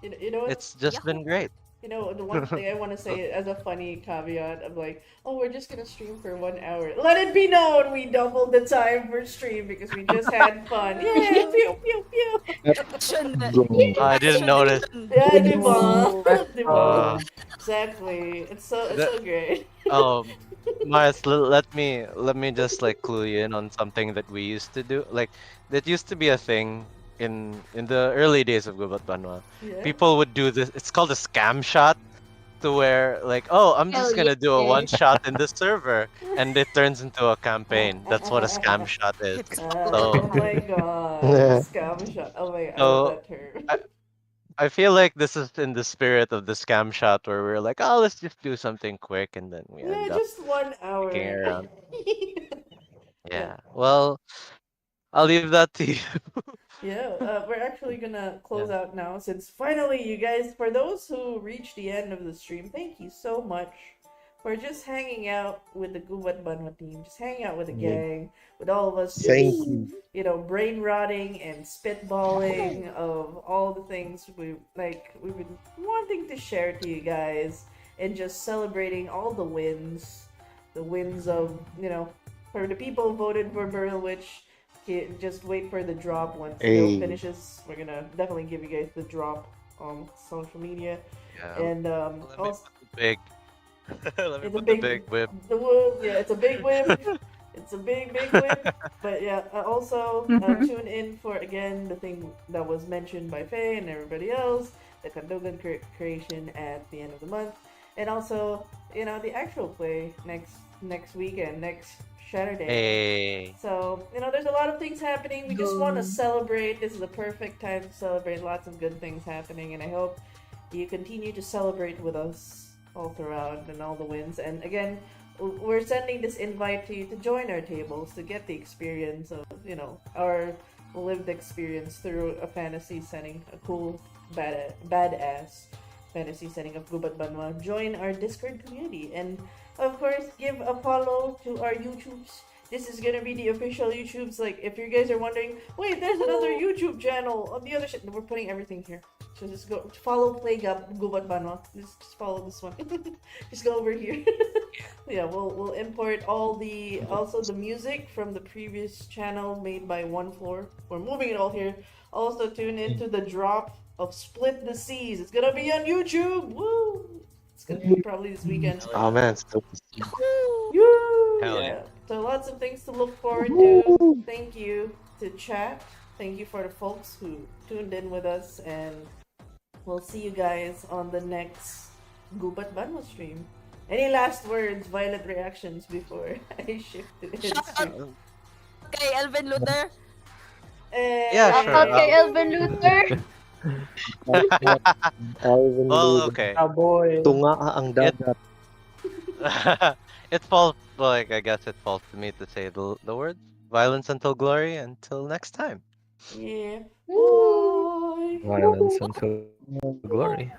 you know what? it's just Yahoo! been great. You know, the one thing I want to say as a funny caveat of like, oh, we're just gonna stream for 1 hour. Let it be known we doubled the time for stream because we just had fun. Yeah, pew pew pew. Action! I didn't notice. Action! Yeah, diba? Uh, Diba? Exactly. It's the, so great. oh, Mars, let me just like clue you in on something that we used to do. Like that used to be a thing in the early days of Gubat Banwa. Yeah. People would do this. It's called a scam shot, to where like, oh, I'm hell just gonna do a yeah. one shot in the server, and it turns into a campaign. That's what a scam shot is. Oh So my god. Yeah. Scam shot. Oh my god, I love so that term. I feel like this is in the spirit of the scam shot where we're like, oh, let's just do something quick, and then we Yeah, end up just 1 hour. sticking around. Yeah. Yeah. Well, I'll leave that to you. Yeah, we're actually gonna close Yeah. out now since finally you guys, for those who reached the end of the stream, thank you so much for just hanging out with the Gubat Banwa team, just hanging out with the Yeah. gang, with all of us Thank just, you. brain rotting and spitballing of all the things we've been wanting to share to you guys, and just celebrating all the wins of, for the people who voted for Burl Witch. Just wait for the drop once Bill Hey. finishes. We're gonna definitely give you guys the drop on social media. Yeah. And Let me also, put the big. Let me it's a put the big, big whip. the wood, yeah, it's a big whip. It's a big whip. But yeah, also tune in for again the thing that was mentioned by Faye and everybody else, the Kandogan creation at the end of the month, and also the actual play next weekend, next Saturday. Hey. So, there's a lot of things happening. We just want to celebrate. This is a perfect time to celebrate. Lots of good things happening. And I hope you continue to celebrate with us all throughout and all the wins. And again, we're sending this invite to you to join our tables to get the experience of, our lived experience through a fantasy setting, a cool, badass fantasy setting of Gubat Banwa. Join our Discord community and, of course, give a follow to our YouTubes. This is gonna be the official YouTubes. Like, if you guys are wondering, wait, there's another YouTube channel on the other side. We're putting everything here. So just go follow Play Gubat Banwa. Just follow this one. Just go over here. Yeah, we'll import also the music from the previous channel made by One Floor. We're moving it all here. Also tune into the drop of Split the Seas. It's gonna be on YouTube. Woo! It's gonna be probably this weekend. Oh man, so Woo! Hell Yeah. So lots of things to look forward to. Thank you to chat. Thank you for the folks who tuned in with us, and we'll see you guys on the next Gubat Banwa stream. Any last words, Violet reactions before I shift to the Shout out stream? kay Elvin Luther. Yeah, Eh, sure. Okay, Elvin Luther. Alvin Well, Luther. okay. Boy. Tunga ang It dagat. it falls like I guess it falls to me to say the words violence until glory. Until next time. Yeah. Woo. Bye. Violence until glory.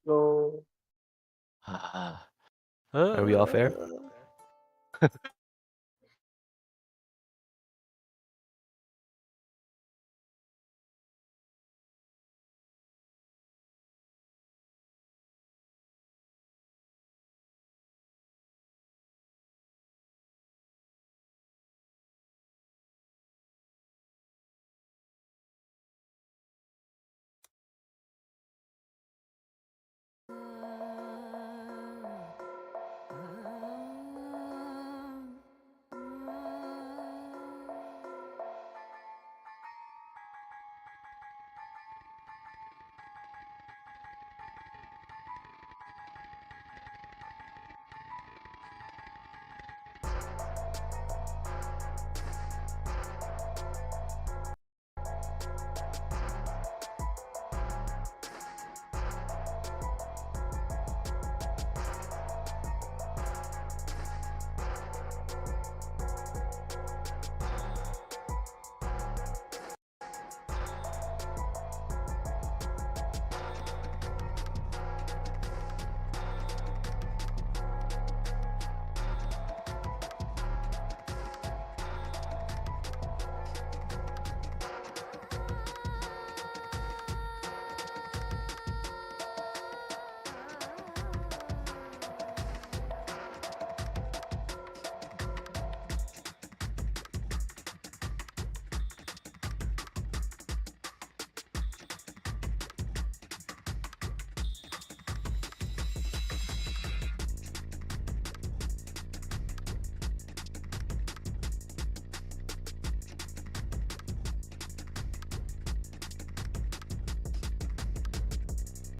So Are we off air?